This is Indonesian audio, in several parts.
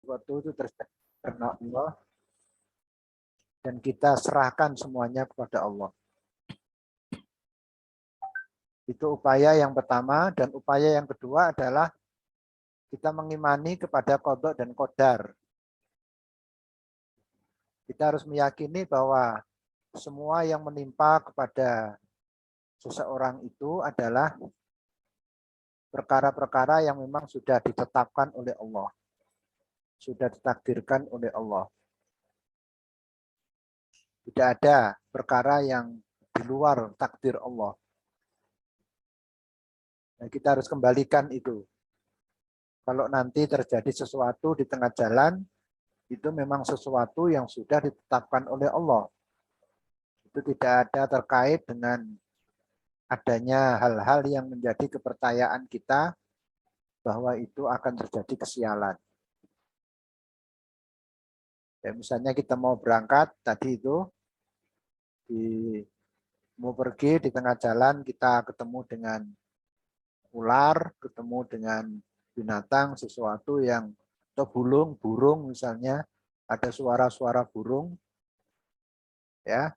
sesuatu itu terjadi karena Allah dan kita serahkan semuanya kepada Allah. Itu upaya yang pertama, dan upaya yang kedua adalah kita mengimani kepada qada dan qadar. Kita harus meyakini bahwa semua yang menimpa kepada seseorang itu adalah perkara-perkara yang memang sudah ditetapkan oleh Allah. Sudah ditakdirkan oleh Allah. Tidak ada perkara yang di luar takdir Allah. Nah, kita harus kembalikan itu. Kalau nanti terjadi sesuatu di tengah jalan, itu memang sesuatu yang sudah ditetapkan oleh Allah. Itu tidak ada terkait dengan adanya hal-hal yang menjadi kepercayaan kita bahwa itu akan terjadi kesialan. Ya, misalnya kita mau berangkat, tadi itu mau pergi di tengah jalan kita ketemu dengan ular, ketemu dengan binatang, sesuatu yang atau burung misalnya, ada suara-suara burung, ya,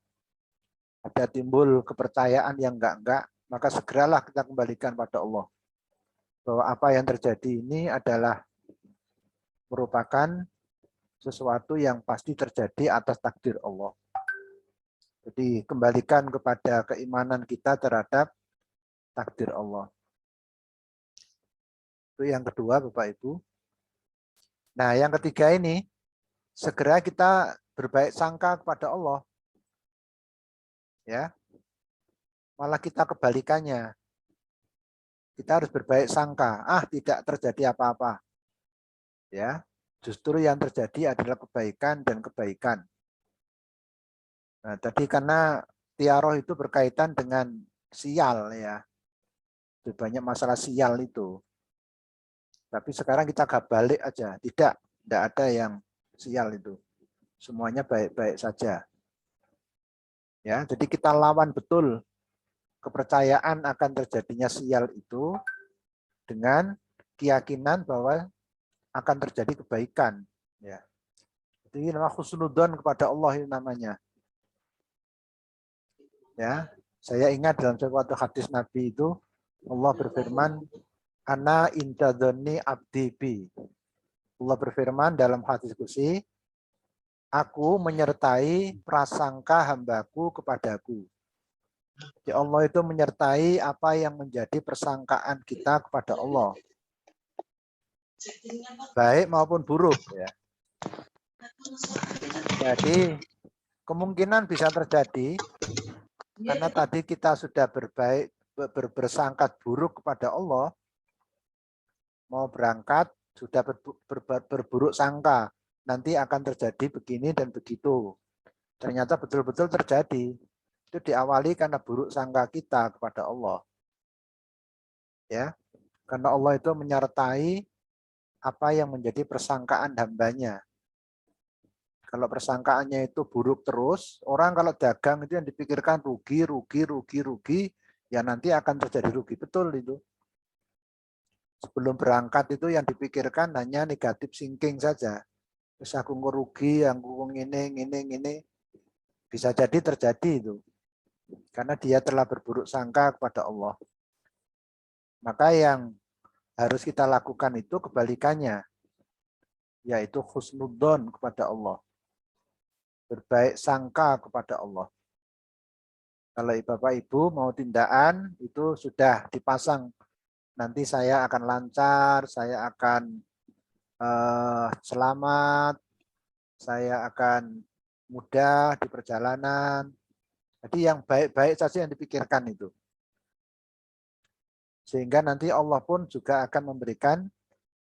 ada timbul kepercayaan yang enggak, maka segeralah kita kembalikan pada Allah. Bahwa apa yang terjadi ini adalah merupakan sesuatu yang pasti terjadi atas takdir Allah. Jadi kembalikan kepada keimanan kita terhadap takdir Allah. Itu yang kedua, Bapak Ibu. Nah, yang ketiga ini, segera kita berbaik sangka kepada Allah. Ya. Malah kita kebalikannya. Kita harus berbaik sangka. Tidak terjadi apa-apa. Ya. Justru yang terjadi adalah kebaikan dan kebaikan. Nah, tadi karena tiaroh itu berkaitan dengan sial, ya. Banyak masalah sial itu. Tapi sekarang kita gak balik aja. Tidak ada yang sial itu. Semuanya baik-baik saja. Ya, jadi kita lawan betul kepercayaan akan terjadinya sial itu dengan keyakinan bahwa akan terjadi kebaikan. Ya. Itu nama husnudzon kepada Allah ini namanya. Ya, saya ingat dalam suatu hadis Nabi itu Allah berfirman, Ana intadzoni abdi bi. Allah berfirman dalam hadis qudsi, aku menyertai prasangka hambaku kepadaku. Ya Allah itu menyertai apa yang menjadi persangkaan kita kepada Allah. Baik maupun buruk. Ya. Jadi kemungkinan bisa terjadi karena tadi kita sudah bersangkat buruk kepada Allah, mau berangkat sudah berburuk sangka, nanti akan terjadi begini dan begitu. Ternyata betul-betul terjadi. Itu diawali karena buruk sangka kita kepada Allah. Ya, karena Allah itu menyertai apa yang menjadi persangkaan hambanya. Kalau persangkaannya itu buruk terus, orang kalau dagang itu yang dipikirkan rugi, ya nanti akan terjadi rugi. Betul itu. Sebelum berangkat itu yang dipikirkan hanya negatif thinking saja. Terus aku ngerugi, aku ini. Bisa jadi terjadi itu. Karena dia telah berburuk sangka kepada Allah. Maka yang harus kita lakukan itu kebalikannya. Yaitu husnudzon kepada Allah. Berbaik sangka kepada Allah. Kalau Bapak Ibu mau tindakan itu sudah dipasang. Nanti saya akan lancar, saya akan selamat, saya akan mudah di perjalanan. Jadi yang baik-baik saja yang dipikirkan itu. Sehingga nanti Allah pun juga akan memberikan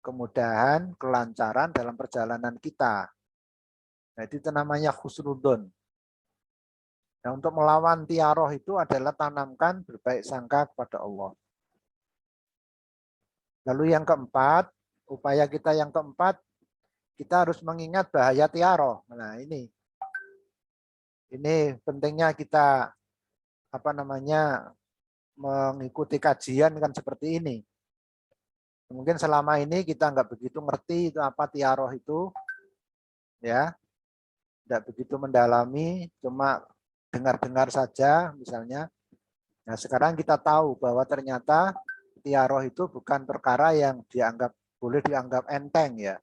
kemudahan, kelancaran dalam perjalanan kita. Nah, itu namanya husnudzon. Nah, untuk melawan tiaroh itu adalah tanamkan berbaik sangka kepada Allah. Lalu yang keempat, upaya kita yang keempat, kita harus mengingat bahaya tiaroh. Nah, ini pentingnya kita mengikuti kajian kan seperti ini. Mungkin selama ini kita nggak begitu ngerti itu apa tiaroh itu, ya, tidak begitu mendalami, cuma dengar-dengar saja misalnya. Nah sekarang kita tahu bahwa ternyata tiaroh itu bukan perkara yang boleh dianggap enteng ya.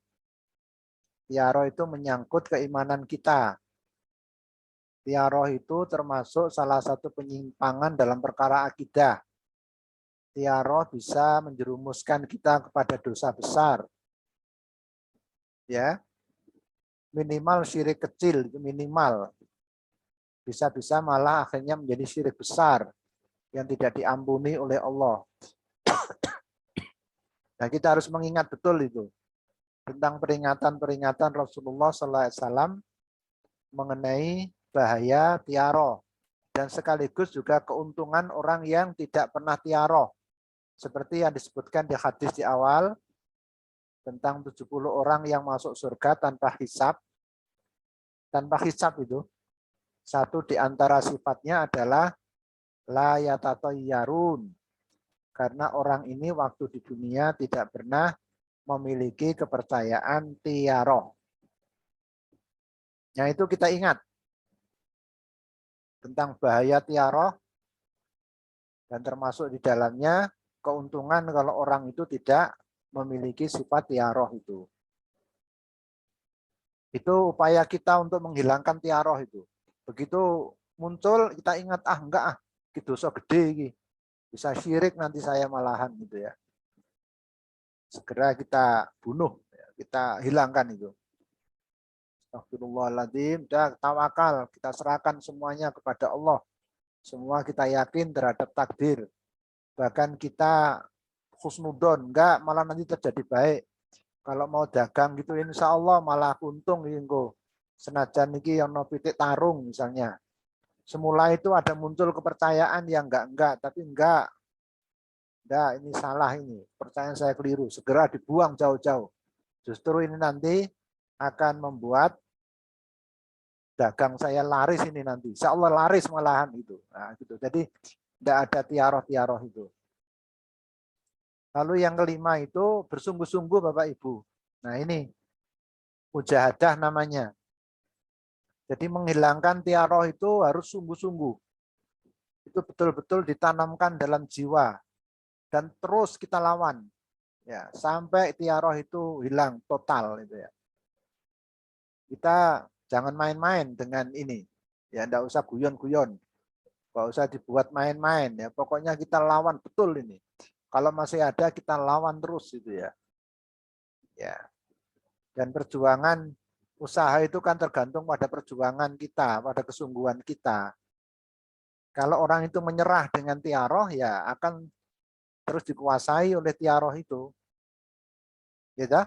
Tiaroh itu menyangkut keimanan kita. Tiaroh itu termasuk salah satu penyimpangan dalam perkara akidah. Tiaroh bisa menjerumuskan kita kepada dosa besar. Ya, minimal syirik kecil itu minimal. Bisa-bisa malah akhirnya menjadi syirik besar yang tidak diampuni oleh Allah. Nah, kita harus mengingat betul itu tentang peringatan-peringatan Rasulullah SAW mengenai bahaya tiaroh dan sekaligus juga keuntungan orang yang tidak pernah tiaroh. Seperti yang disebutkan di hadis di awal tentang 70 orang yang masuk surga tanpa hisab. Tanpa hisab itu satu di antara sifatnya adalah la yatatayyarun. Karena orang ini waktu di dunia tidak pernah memiliki kepercayaan tiaroh. Nah itu kita ingat tentang bahaya tiaroh dan termasuk di dalamnya keuntungan kalau orang itu tidak memiliki sifat tiaroh itu. Itu upaya kita untuk menghilangkan tiaroh itu. Begitu muncul kita ingat enggak itu dosa gede ini. Bisa syirik nanti saya malahan gitu ya. Segera kita bunuh, kita hilangkan itu. Astagfirullahaladzim, dan tawakal, kita serahkan semuanya kepada Allah. Semua kita yakin terhadap takdir. Bahkan kita husnudon, enggak malah nanti terjadi baik. Kalau mau dagang gitu insya Allah malah untung ingko. Senajan niki yang no pitik tarung misalnya. Semula itu ada muncul kepercayaan yang enggak, tapi enggak, ini salah ini. Percayaan saya keliru, segera dibuang jauh-jauh. Justru ini nanti akan membuat dagang saya laris ini nanti. Insya Allah laris malahan itu. Nah, gitu. Jadi tidak ada tiaroh-tiaroh itu. Lalu yang kelima itu bersungguh-sungguh Bapak Ibu. Nah ini mujahadah namanya. Jadi menghilangkan tiaroh itu harus sungguh-sungguh. Itu betul-betul ditanamkan dalam jiwa. Dan terus kita lawan. Ya, sampai tiaroh itu hilang total. Gitu ya. Kita jangan main-main dengan ini. Ya, enggak usah guyon-guyon. Enggak usah dibuat main-main ya. Pokoknya kita lawan betul ini. Kalau masih ada kita lawan terus itu ya. Ya. Dan perjuangan usaha itu kan tergantung pada perjuangan kita, pada kesungguhan kita. Kalau orang itu menyerah dengan tiaroh ya akan terus dikuasai oleh tiaroh itu. Gitu.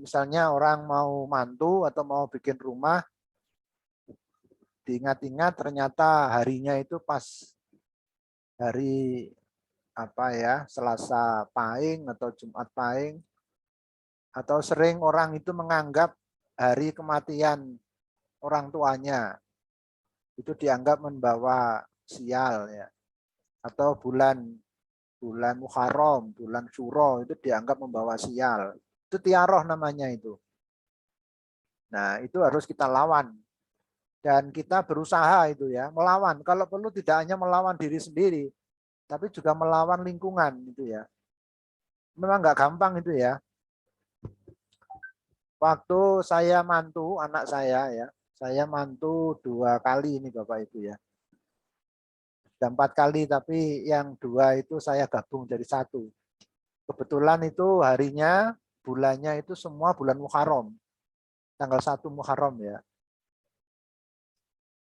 Misalnya orang mau mantu atau mau bikin rumah, diingat-ingat ternyata harinya itu pas hari apa ya, Selasa Pahing atau Jumat Pahing, atau sering orang itu menganggap hari kematian orang tuanya itu dianggap membawa sial ya, atau bulan Muharram, bulan Syuro itu dianggap membawa sial. Itu tiaroh namanya itu. Nah, itu harus kita lawan. Dan kita berusaha itu ya, melawan. Kalau perlu tidak hanya melawan diri sendiri, tapi juga melawan lingkungan itu ya. Memang nggak gampang itu ya. Waktu saya mantu anak saya ya, saya mantu 2 kali ini Bapak Ibu ya. Sudah 4 kali tapi yang 2 itu saya gabung jadi 1. Kebetulan itu harinya, bulannya itu semua bulan Muharram. Tanggal 1 Muharram ya.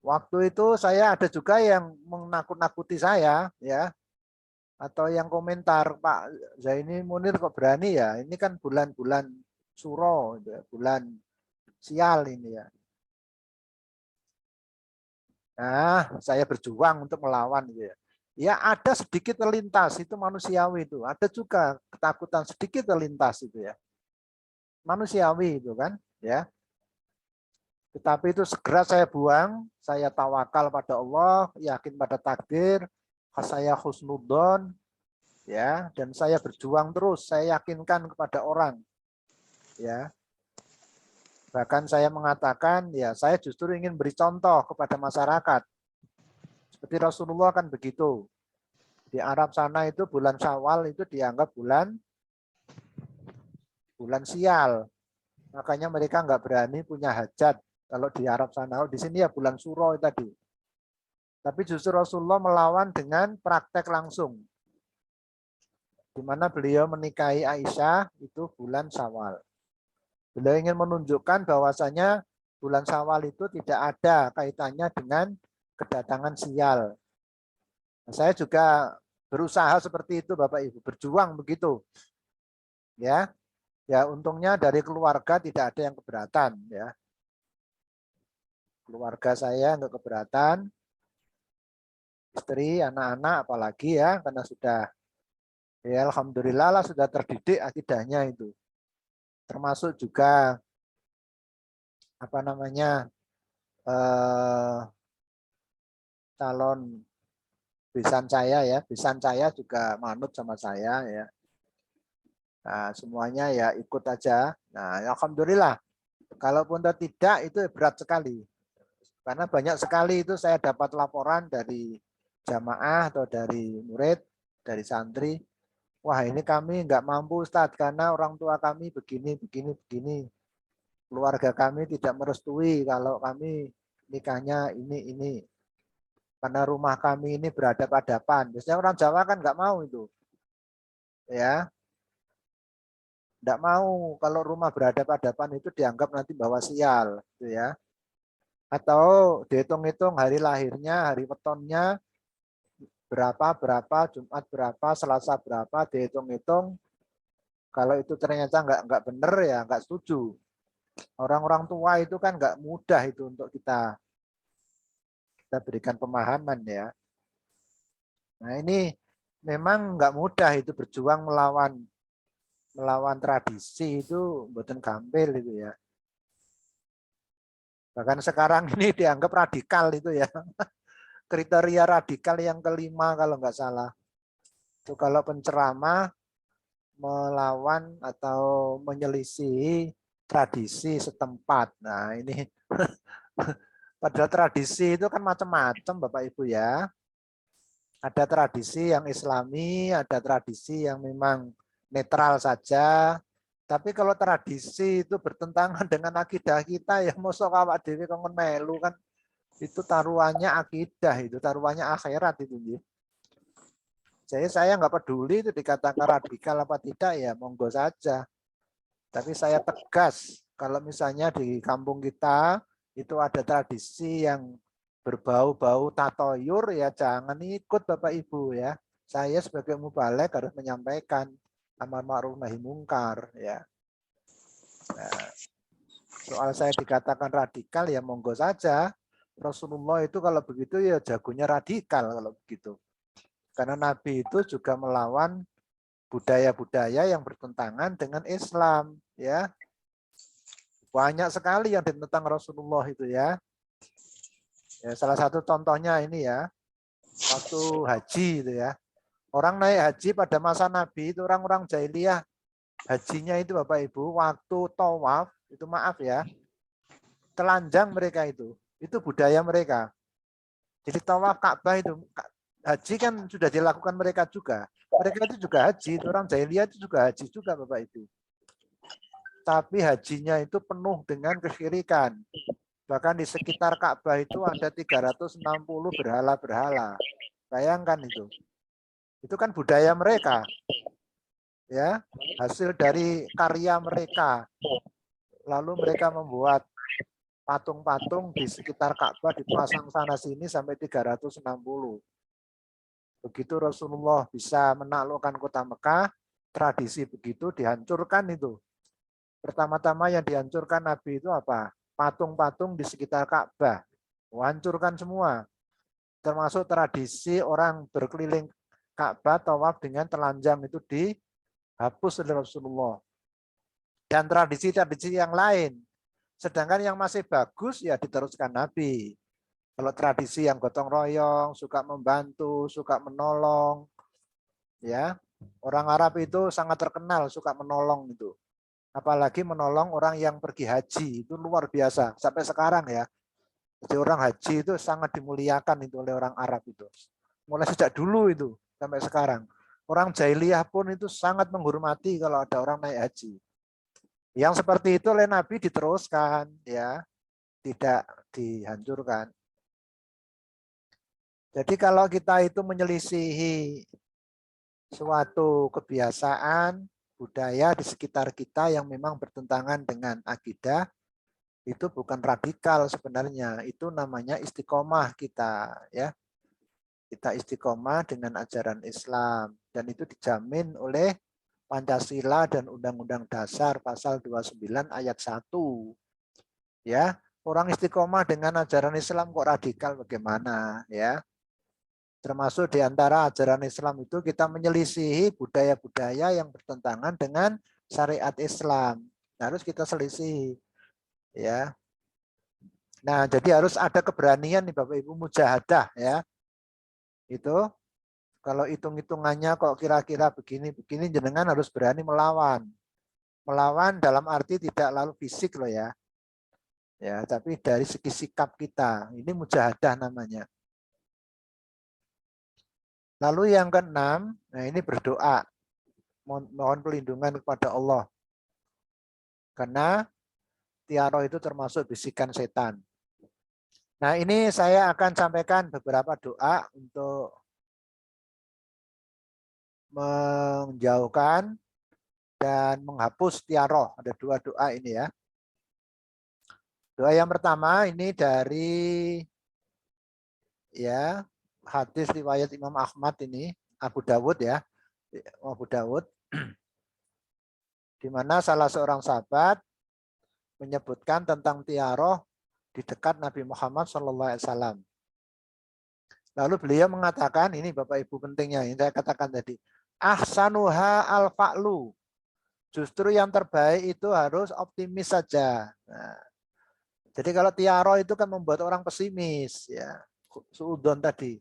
Waktu itu saya ada juga yang menakut-nakuti saya ya, atau yang komentar, Pak Zaini Munir kok berani ya, ini kan bulan-bulan Suro, ya, bulan sial ini ya. Nah, saya berjuang untuk melawan gitu ya. Ya ada sedikit terlintas, itu manusiawi itu. Ada juga ketakutan sedikit terlintas itu ya. Manusiawi itu kan, ya. Tetapi itu segera saya buang, saya tawakal pada Allah, yakin pada takdir, saya husnudzon, ya, dan saya berjuang terus, saya yakinkan kepada orang, ya. Bahkan saya mengatakan, ya saya justru ingin beri contoh kepada masyarakat. Seperti Rasulullah kan begitu. Di Arab sana itu bulan Syawal itu dianggap bulan sial. Makanya mereka nggak berani punya hajat kalau di Arab sana. Oh, di sini ya bulan Suro tadi. Tapi justru Rasulullah melawan dengan praktek langsung. Di mana beliau menikahi Aisyah itu bulan Syawal. Beliau ingin menunjukkan bahwasanya bulan Syawal itu tidak ada kaitannya dengan kedatangan sial. Nah, saya juga berusaha seperti itu Bapak Ibu, berjuang begitu. Ya. Ya, untungnya dari keluarga tidak ada yang keberatan ya. Keluarga saya enggak keberatan. Istri, anak-anak apalagi ya, karena sudah ya alhamdulillah lah sudah terdidik akidahnya itu. Termasuk juga apa namanya calon besan saya ya, besan saya juga manut sama saya ya. Nah, semuanya ya ikut aja. Nah, alhamdulillah. Kalaupun tidak itu berat sekali. Karena banyak sekali itu saya dapat laporan dari jamaah atau dari murid, dari santri. Wah ini kami nggak mampu Ustadz karena orang tua kami begini, begini, begini. Keluarga kami tidak merestui kalau kami nikahnya ini. Karena rumah kami ini berhadapan-hadapan. Biasanya orang Jawa kan nggak mau itu. Ya, nggak mau kalau rumah berhadapan-hadapan itu dianggap nanti bawa sial. Gitu ya. Atau dihitung-hitung hari lahirnya, hari wetonnya, berapa, Jumat berapa, Selasa berapa, dihitung-hitung. Kalau itu ternyata nggak benar ya nggak setuju. Orang-orang tua itu kan nggak mudah itu untuk kita berikan pemahaman ya. Nah ini memang nggak mudah itu berjuang melawan tradisi itu mboten gampil itu ya. Bahkan sekarang ini dianggap radikal itu ya. Kriteria radikal yang kelima kalau nggak salah. Itu kalau penceramah melawan atau menyelisihi tradisi setempat. Nah ini padahal tradisi itu kan macam-macam Bapak Ibu ya. Ada tradisi yang islami, ada tradisi yang memang netral saja. Tapi kalau tradisi itu bertentangan dengan akidah kita, ya mosok awak dhewe kongkon melu kan itu taruhannya akidah, itu taruhannya akhirat itu. Jadi saya nggak peduli itu dikatakan radikal apa tidak ya monggo saja. Tapi saya tegas kalau misalnya di kampung kita itu ada tradisi yang berbau-bau tatoyur ya jangan ikut Bapak Ibu ya. Saya sebagai mubalek harus menyampaikan amar ma'ruf nahi mungkar ya. Nah, soal saya dikatakan radikal ya monggo saja. Rasulullah itu kalau begitu ya jagonya radikal kalau begitu. Karena Nabi itu juga melawan budaya-budaya yang bertentangan dengan Islam ya. Banyak sekali yang ditentang Rasulullah itu ya. Ya, salah satu contohnya ini ya, waktu haji itu ya. Orang naik haji pada masa Nabi itu orang-orang jahiliyah hajinya itu Bapak Ibu waktu tawaf itu maaf ya, telanjang mereka itu budaya mereka. Jadi tawaf Ka'bah itu haji kan sudah dilakukan mereka juga. Mereka itu juga haji, itu orang jahiliyah itu juga haji juga Bapak Ibu. Tapi hajinya itu penuh dengan kesyirikan. Bahkan di sekitar Ka'bah itu ada 360 berhala-berhala. Bayangkan itu. Itu kan budaya mereka. Ya, hasil dari karya mereka. Lalu mereka membuat patung-patung di sekitar Ka'bah dipasang sana sini sampai 360. Begitu Rasulullah bisa menaklukkan kota Mekah, tradisi begitu dihancurkan itu. Pertama-tama yang dihancurkan Nabi itu apa? Patung-patung di sekitar Ka'bah. Hancurkan semua. Termasuk tradisi orang berkeliling Ka'bah tawaf dengan telanjang itu dihapus oleh Rasulullah. Dan tradisi-tradisi yang lain. Sedangkan yang masih bagus ya diteruskan Nabi. Kalau tradisi yang gotong royong, suka membantu, suka menolong, ya Orang Arab itu sangat terkenal suka menolong itu. Apalagi menolong orang yang pergi haji, itu luar biasa. Sampai sekarang ya. Jadi orang haji itu sangat dimuliakan itu oleh orang Arab itu. Mulai sejak dulu itu sampai sekarang. Orang jahiliyah pun itu sangat menghormati kalau ada orang naik haji. Yang seperti itu oleh Nabi diteruskan, ya, tidak dihancurkan. Jadi kalau kita itu menyelisihi suatu kebiasaan, budaya di sekitar kita yang memang bertentangan dengan akidah, itu bukan radikal sebenarnya, itu namanya istiqomah kita, ya. Kita istiqomah dengan ajaran Islam dan itu dijamin oleh Pancasila dan Undang-Undang Dasar pasal 29 ayat 1. Ya, orang istiqomah dengan ajaran Islam kok radikal bagaimana, ya? Termasuk di antara ajaran Islam itu kita menyelisihi budaya-budaya yang bertentangan dengan syariat Islam. Harus kita selisih, ya. Nah, jadi harus ada keberanian nih Bapak Ibu, mujahadah, ya. Itu kalau hitung-hitungannya kok kira-kira begini-begini, jenengan harus berani melawan. Melawan dalam arti tidak lalu fisik loh ya. Ya, tapi dari segi sikap kita. Ini mujahadah namanya. Lalu yang keenam, nah ini berdoa. Mohon pelindungan kepada Allah. Karena tiaroh itu termasuk bisikan setan. Nah, ini saya akan sampaikan beberapa doa untuk menjauhkan dan menghapus tiaroh. Ada dua doa ini ya. Doa yang pertama ini dari ya hadis riwayat Imam Ahmad ini, Abu Dawud ya. Abu Dawud di mana salah seorang sahabat menyebutkan tentang tiaroh di dekat Nabi Muhammad SAW. Lalu beliau mengatakan, ini Bapak Ibu pentingnya, yang saya katakan tadi, ahsanuha al-fa'lu. Justru yang terbaik itu harus optimis saja. Nah, jadi kalau tiaroh itu kan membuat orang pesimis, ya, suudon tadi.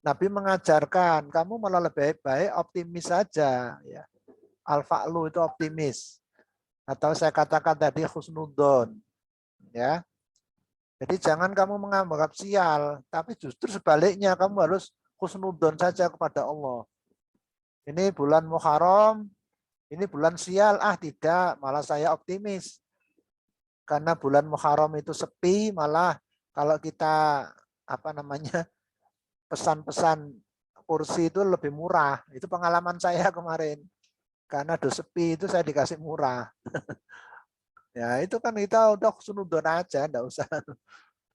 Nabi mengajarkan, kamu malah lebih baik optimis saja. Ya. Al-fa'lu itu optimis. Atau saya katakan tadi husnudon. Ya. Jadi jangan kamu menganggap sial, tapi justru sebaliknya kamu harus husnudon saja kepada Allah. Ini bulan Muharram, ini bulan sial, tidak, malah saya optimis. Karena bulan Muharram itu sepi, malah kalau kita pesan-pesan kursi itu lebih murah. Itu pengalaman saya kemarin. Karena do sepi itu saya dikasih murah. Ya itu kan kita udah sunudon aja, enggak usah.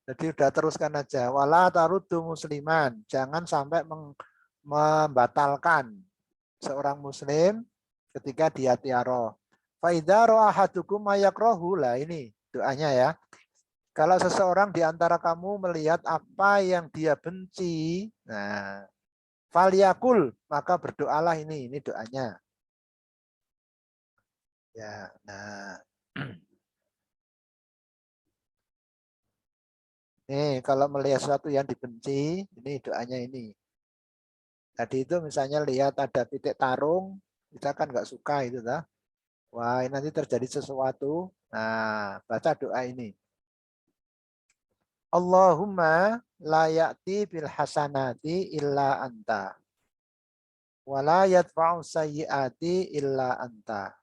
Jadi udah teruskan aja. Wala tarudu musliman. Jangan sampai membatalkan seorang muslim ketika dia tiaroh. Faidha ro'ahadukum mayakrahu. Lah ini doanya ya. Kalau seseorang di antara kamu melihat apa yang dia benci, nah, falyakul, maka berdoalah ini doanya. Ya, nah. Nih, kalau melihat sesuatu yang dibenci, ini doanya ini. Tadi itu misalnya lihat ada titik tarung, kita kan nggak suka itu, dah. Wah, ini nanti terjadi sesuatu. Nah, baca doa ini. Allahumma la ya'ti bil hasanati illa anta. Wa la yadfa'u sayyiati illa anta.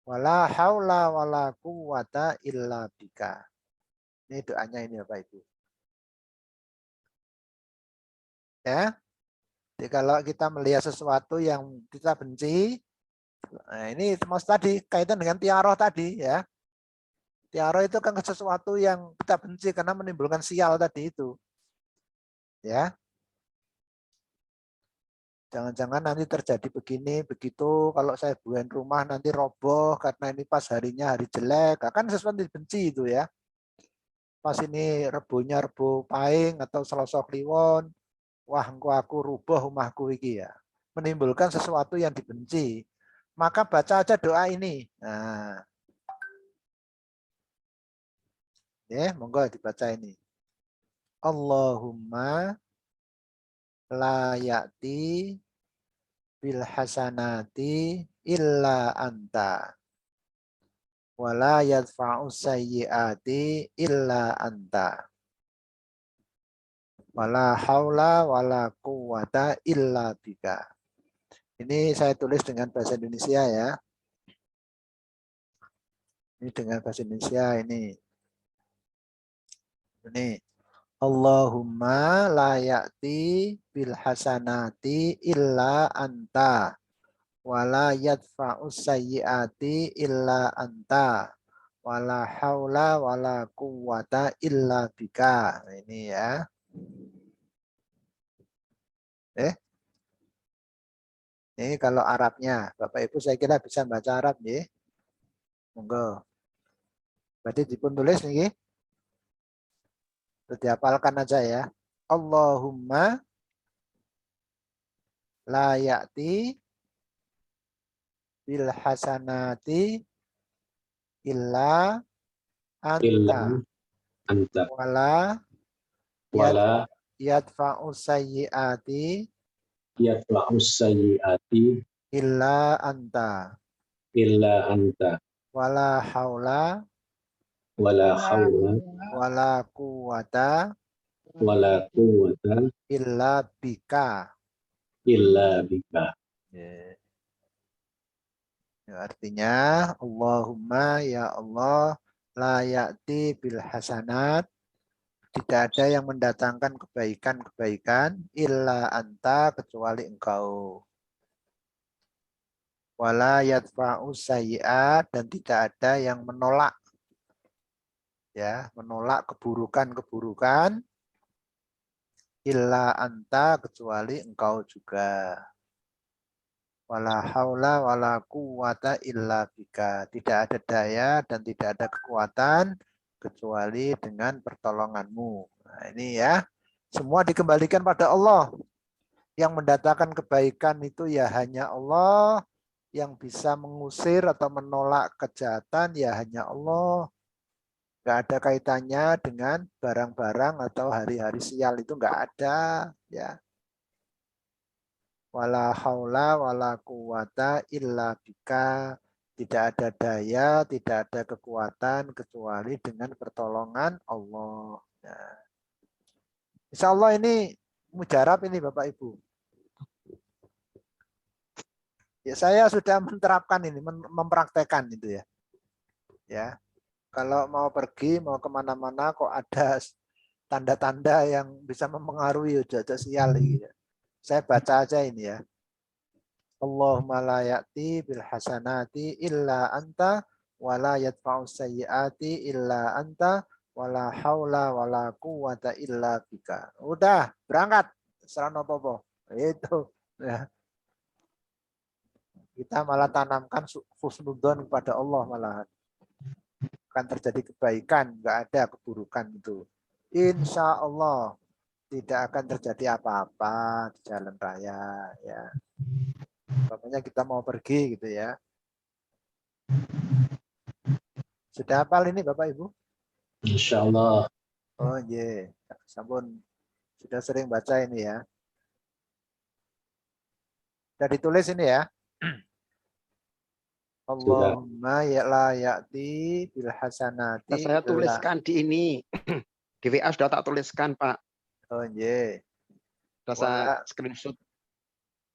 Wa la haula wa la quwwata illa bika. Ini doanya ini Bapak Ibu. Ya. Jadi kalau kita melihat sesuatu yang kita benci, nah ini mas tadi kaitan dengan tiaroh tadi ya. Tiaroh itu kan sesuatu yang kita benci karena menimbulkan sial tadi itu. Ya. Jangan-jangan nanti terjadi begini, begitu, kalau saya buahin rumah nanti roboh karena ini pas harinya hari jelek. Kan sesuatu dibenci itu ya. Pas ini rebonya rebo paing atau selasa kliwon, wah engko aku rubuh rumahku iki ya. Menimbulkan sesuatu yang dibenci. Maka baca aja doa ini. Nah, ya, monggo dibaca ini. Allahumma la ya'ti bil hasanati illa anta. Wala yadfa'u sayyiati illa anta. Wala haula wala quwata illa bika. Ini saya tulis dengan bahasa Indonesia ya. Ini dengan bahasa Indonesia ini. Ini. Allahumma la ya'ti bil hasanati illa anta. Wala yadfa'u sayyiati illa anta. Wala haula wala quwata illa bika. Nah, ini ya. Ini kalau Arabnya. Bapak Ibu saya kira bisa baca Arab nih. Monggo. Berarti dipun tulis nih. Terus dihafalkan aja ya. Allahumma la ya'ti bil hasanati illa illa anta. anta. Wala Wala yadfa'u sayyiati yadfa'u sayyiati illa anta. illa anta. Wala haula Wala haula wala quwata wala quwwata illa bika. illa bika. Ya. Artinya Allahumma ya Allah la ya'ti bil hasanat, tidak ada yang mendatangkan kebaikan-kebaikan illa anta, kecuali engkau. Wala yadfa'u sayyi'at, dan tidak ada yang menolak, ya, menolak keburukan-keburukan illa anta, kecuali engkau juga. Wala haula wala quwata illa bika. Tidak ada daya dan tidak ada kekuatan kecuali dengan pertolonganmu. Nah, ini ya. Semua dikembalikan pada Allah. Yang mendatangkan kebaikan itu ya hanya Allah. Yang bisa mengusir atau menolak kejahatan ya hanya Allah. Nggak ada kaitannya dengan barang-barang atau hari-hari sial, itu nggak ada. Ya. Wala haula wala quwata illa bika. Tidak ada daya, tidak ada kekuatan kecuali dengan pertolongan Allah. Nah, insya Allah ini mujarab ini Bapak Ibu. Ya, saya sudah menerapkan ini, mempraktekkan itu ya. Ya, kalau mau pergi, mau kemana-mana kok ada tanda-tanda yang bisa mempengaruhi jajah sial gitu. Saya baca aja ini ya. Allahumma la ya'ti bil hasanati illa anta wa la yadfa'u sayyiati illa anta wa la haula wa la quwata illa bika. Udah, berangkat. Serana apa-apa. Itu. Ya. Kita malah tanamkan husnudzon kepada Allah malahan. Akan terjadi kebaikan, enggak ada keburukan itu. Insya Allah tidak akan terjadi apa-apa di jalan raya ya. Pokoknya kita mau pergi gitu ya. Sudah hafal ini Bapak Ibu? Insyaallah. Oh iya, sampun sudah sering baca ini ya. Sudah ditulis ini ya. Sudah. Allahumma ya la ya'ti bil hasanati. Saya tuliskan di ini. Di WA sudah tak tuliskan, Pak. Oh iya. Sudah saya screenshot.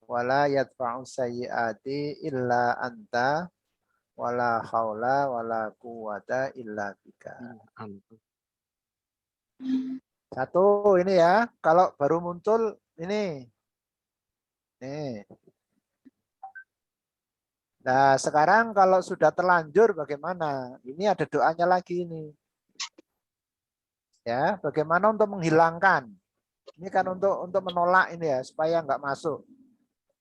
Wala yadfa'u sayyiati illa anta wala haula wala quwata illa bika. Satu ini ya, kalau baru muncul ini. Nih. Nah, sekarang kalau sudah terlanjur bagaimana? Ini ada doanya lagi ini. Ya, bagaimana untuk menghilangkan? Ini kan untuk menolak ini ya, supaya nggak masuk.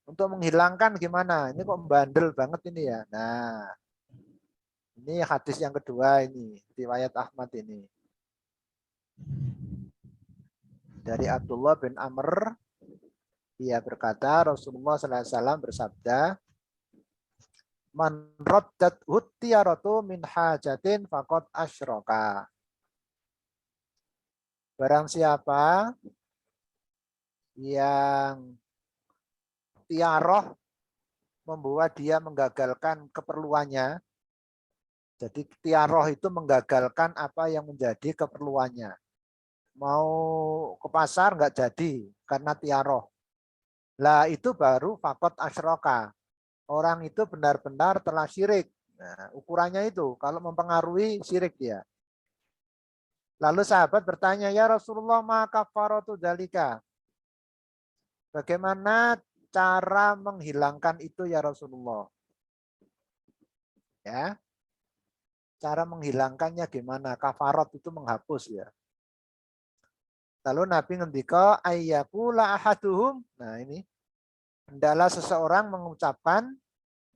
Untuk menghilangkan gimana? Ini kok bandel banget ini ya. Nah, ini hadis yang kedua ini, riwayat Ahmad ini. Dari Abdullah bin Amr, dia berkata, Rasulullah SAW bersabda, Man raddat huttiyaratu min hajatin faqad asyraka. Barang siapa yang tiaroh membuat dia menggagalkan keperluannya. Jadi tiaroh itu menggagalkan apa yang menjadi keperluannya. Mau ke pasar nggak jadi karena tiaroh. Lah itu baru fakot asyroka. Orang itu benar-benar telah syirik. Nah, ukurannya itu kalau mempengaruhi syirik dia. Lalu sahabat bertanya, ya Rasulullah, maka kafaratu dzalika. Bagaimana cara menghilangkan itu ya Rasulullah? Ya. Cara menghilangkannya gimana? Kafarat itu menghapus ya. Lalu Nabi ngendika ayyakula ahaduhum. Nah ini. Hendaklah seseorang mengucapkan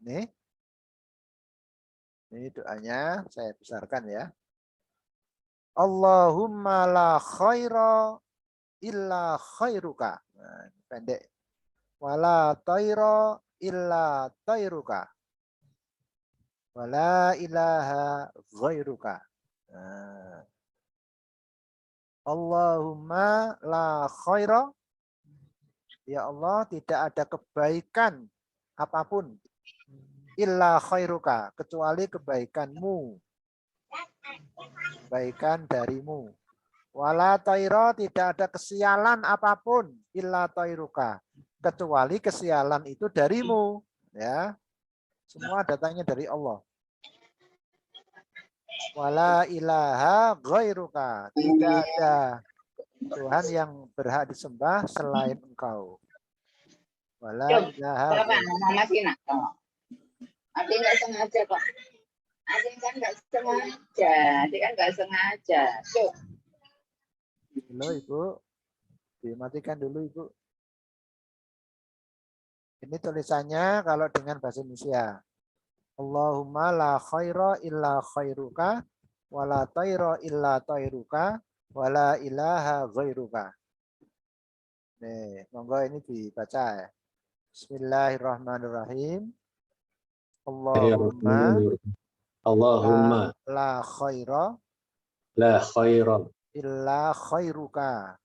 nih. Ini doanya saya besarkan ya. Allahumma la khaira illa khairuka. Nah, pendek. Wala tayra illa tayruka. Wala ilaha ghairuka. Nah. Allahumma la khaira. Ya Allah, tidak ada kebaikan apapun illa khairuka, kecuali kebaikanmu. Kebaikan darimu. Wala tayra, tidak ada kesialan apapun illa tayruka, kecuali kesialan itu darimu. Ya. Semua datangnya dari Allah. Wala ilaha ghairuka, tidak ada Tuhan yang berhak disembah selain Engkau. Wala ilaha ghairuka. Adik nggak sengaja kok. Adik kan nggak sengaja. Adik kan nggak sengaja. Tuh. Halo Ibu, dimatikan dulu Ibu. Ini tulisannya kalau dengan bahasa Indonesia. Allahumma la khaira illa khairuka, wa la tayra illa tayruka, wa la ilaha ghairuka. Nih, monggo ini dibaca ya. Bismillahirrahmanirrahim. Allahumma la khaira illa khairuka wala tayra illa tayruka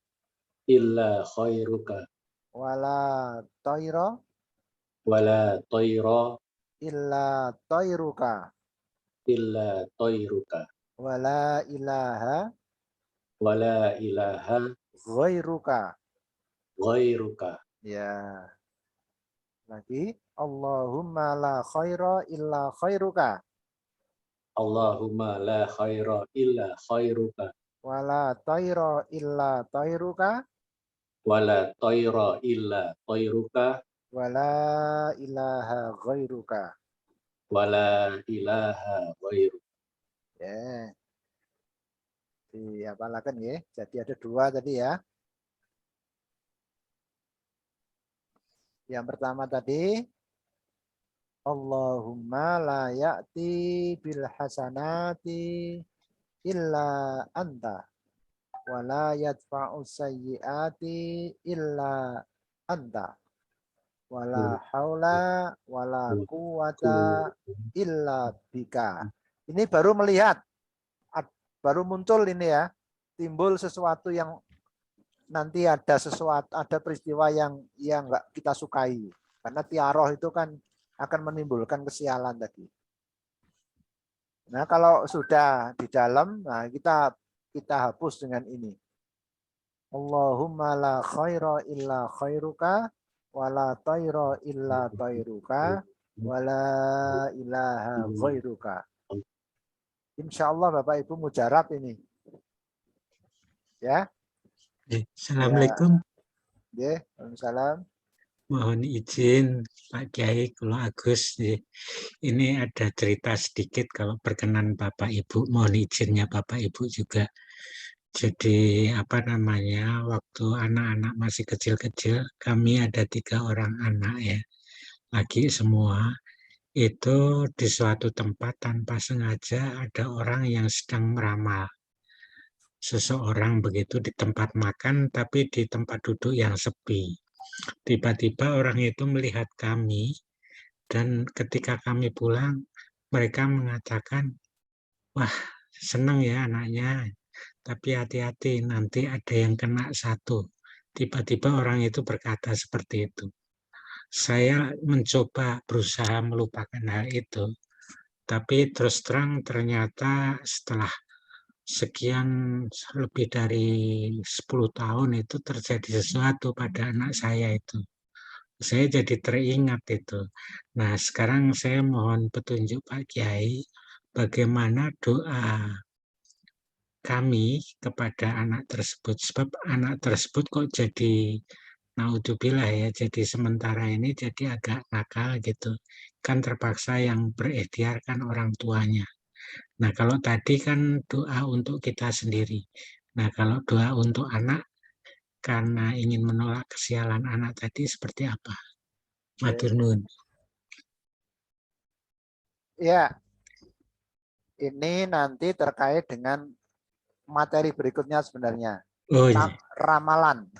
wala ilaha ghairuka. Ya. Lagi Allahumma la khaira illa khairuka. Allahumma la khaira illa khairuka. Wala tayra illa tayruka. Wala tayra illa tayruka. Wala ilaha ghairuka. Wala ilaha ghairuka. Ya. Diapalakan ya. Jadi ada dua tadi ya. Yang pertama tadi Allahumma la ya'ti bil hasanati illa anta wa la yadfa'u sayyiati illa anta wa la haula wa la quwata illa bika. Ini baru melihat, baru muncul ini ya, timbul sesuatu yang nanti ada sesuatu, ada peristiwa yang enggak kita sukai. Karena tiaroh itu kan akan menimbulkan kesialan tadi. Nah, kalau sudah di dalam, nah kita hapus dengan ini. Allahumma la khaira illa khairuka wa la tayra illa tayruka wa la ilaha ghairuka. Insyaallah Bapak Ibu mujarab ini. Ya. Assalamualaikum. Ya, waalaikumsalam. Mohon izin Pak Kiai, kalau Agus, ini ada cerita sedikit kalau berkenan Bapak Ibu, mohon izinnya Bapak Ibu juga. Jadi waktu anak-anak masih kecil-kecil, kami ada 3 orang anak ya, laki semua. Itu di suatu tempat tanpa sengaja ada orang yang sedang meramal. Seseorang begitu di tempat makan, tapi di tempat duduk yang sepi. Tiba-tiba orang itu melihat kami, dan ketika kami pulang, mereka mengatakan, wah senang ya anaknya, tapi hati-hati nanti ada yang kena 1. Tiba-tiba orang itu berkata seperti itu. saya mencoba berusaha melupakan hal itu, tapi terus terang ternyata setelah sekian lebih dari 10 tahun itu terjadi sesuatu pada anak saya itu. Saya jadi teringat itu. Nah, sekarang saya mohon petunjuk Pak Kiai, bagaimana doa kami kepada anak tersebut. Sebab anak tersebut kok jadi, naudzubillah ya, jadi sementara ini jadi agak nakal gitu. Kan terpaksa yang berikhtiar kan orang tuanya. Nah, kalau tadi kan doa untuk kita sendiri. Nah, kalau doa untuk anak, karena ingin menolak kesialan anak tadi seperti apa? Matur nuwun. Ya, ini nanti terkait dengan materi berikutnya sebenarnya. Oh iya, Ramalan.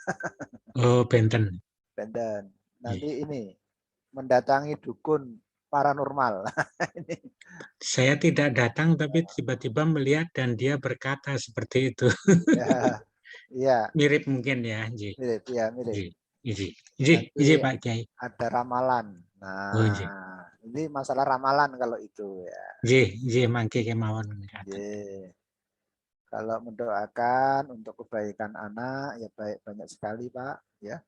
oh benten. Benden. Nanti ini mendatangi dukun paranormal. Ini, Saya tidak datang tapi tiba-tiba melihat dan dia berkata seperti itu. ya, ya, Mirip mungkin ya, Ji. mirip, ya mirip. Ji, Ji, Ji, Nanti Ji, Pak Kiai. ada ramalan. Oh Ji, Nah, ini masalah ramalan kalau itu ya. Ji, Ji, mangke kemawon. Ye. Kalau mendoakan untuk kebaikan anak, ya baik banyak sekali Pak. Ya,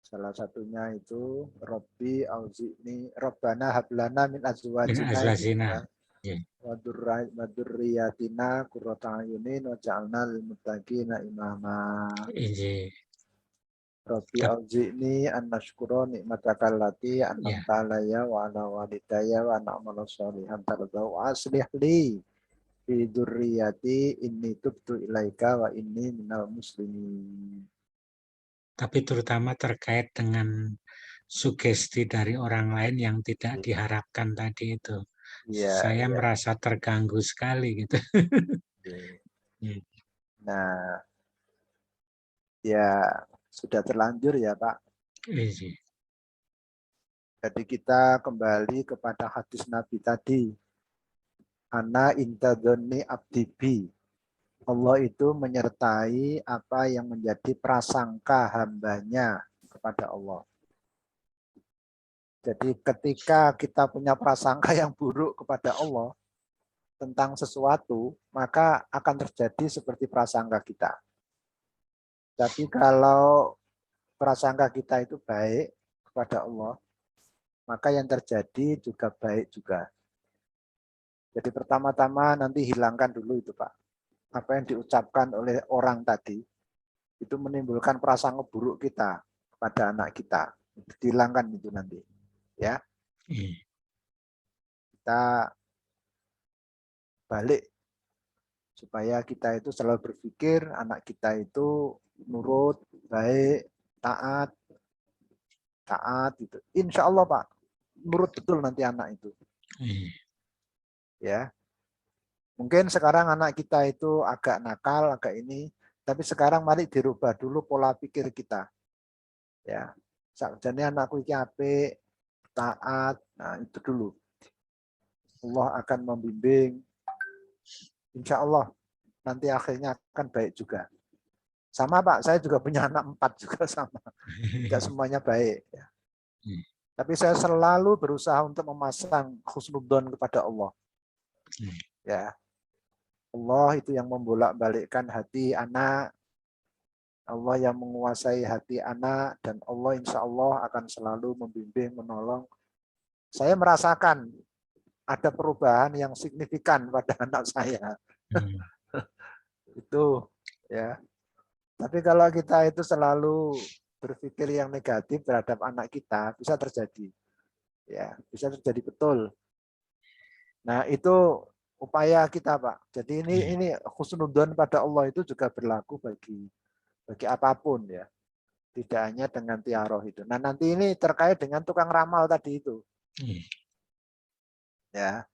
salah satunya itu Robbi auzi'ni Robbana hablana min Bin azwajina azwajina. Ji. wa dzurriyyatina qurrata a'yunin waj'alna lil muttaqina imama. Ji. Rabbi auzi'ni an nashkura ni'mataka allati an'amta alayya wa ala walidayya wa an a'mala sholihan tardau wa aslih li fi dzurriyyati inni tubtu ilaika wa inni minal muslimin. Tapi terutama terkait dengan sugesti dari orang lain yang tidak diharapkan tadi itu. Iya, Saya merasa terganggu sekali gitu. iya. Nah, ya sudah terlanjur ya Pak. Ji. Jadi kita kembali kepada hadis Nabi tadi. Ana intadoni abdibi. Allah itu menyertai apa yang menjadi prasangka hambanya kepada Allah. Jadi ketika kita punya prasangka yang buruk kepada Allah tentang sesuatu, maka akan terjadi seperti prasangka kita. Tapi kalau prasangka kita itu baik kepada Allah, maka yang terjadi juga baik juga. Jadi pertama-tama nanti hilangkan dulu itu Pak. Apa yang diucapkan oleh orang tadi, itu menimbulkan prasangka buruk kita kepada anak kita. Dihilangkan itu nanti. Ya, kita balik supaya kita itu selalu berpikir anak kita itu nurut, baik, taat itu. Insya Allah Pak, nurut betul nanti anak itu. Ya, mungkin sekarang anak kita itu agak nakal, agak ini, tapi sekarang mari dirubah dulu pola pikir kita. Ya, jadi anakku iki apik, taat, nah itu dulu. Allah akan membimbing. Insya Allah nanti akhirnya akan baik juga. Sama Pak, saya juga punya anak 4 juga sama. Enggak semuanya baik. Ya. Tapi saya selalu berusaha untuk memasang husnudzon kepada Allah. Ya, Allah itu yang membolak-balikkan hati anak. Allah yang menguasai hati anak. Dan Allah insya Allah akan selalu membimbing, menolong. Saya merasakan ada perubahan yang signifikan pada anak saya. Itu ya. Tapi kalau kita itu selalu berpikir yang negatif terhadap anak kita, bisa terjadi. Ya, bisa terjadi betul. Nah, itu upaya kita, Pak. Jadi ini husnudzon pada Allah itu juga berlaku bagi apapun ya. Tidak hanya dengan tiaroh itu. Nah, nanti ini terkait dengan tukang ramal tadi itu. Ya.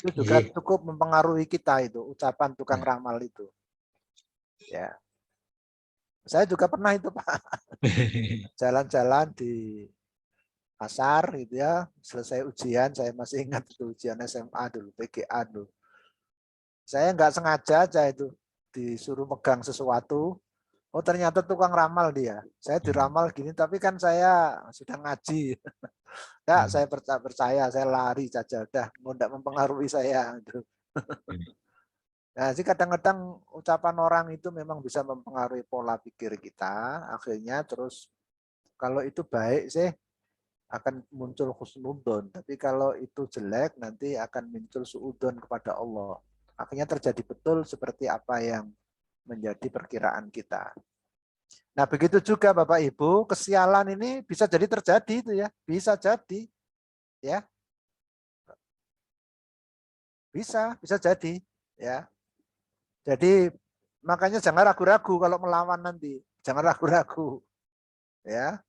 Itu juga cukup mempengaruhi kita itu, ucapan tukang ramal itu. Ya. Saya juga pernah itu Pak, jalan-jalan di pasar gitu ya, selesai ujian, saya masih ingat itu ujian SMA dulu, PGA dulu. Saya nggak sengaja aja itu disuruh megang sesuatu, Oh ternyata tukang ramal dia. Saya diramal gini, tapi kan saya sudah ngaji. Ya, saya percaya, saya lari saja. Udah, tidak mempengaruhi saya. Gitu. Nah, sih kadang-kadang ucapan orang itu memang bisa mempengaruhi pola pikir kita. Akhirnya terus kalau itu baik sih akan muncul husnudzon. Tapi kalau itu jelek nanti akan muncul suudzon kepada Allah. Akhirnya terjadi betul seperti apa yang menjadi perkiraan kita. Nah, begitu juga Bapak Ibu, kesialan ini bisa jadi terjadi itu ya, bisa jadi ya. Bisa jadi ya. Jadi makanya jangan ragu-ragu kalau melawan nanti. Jangan ragu-ragu. Ya.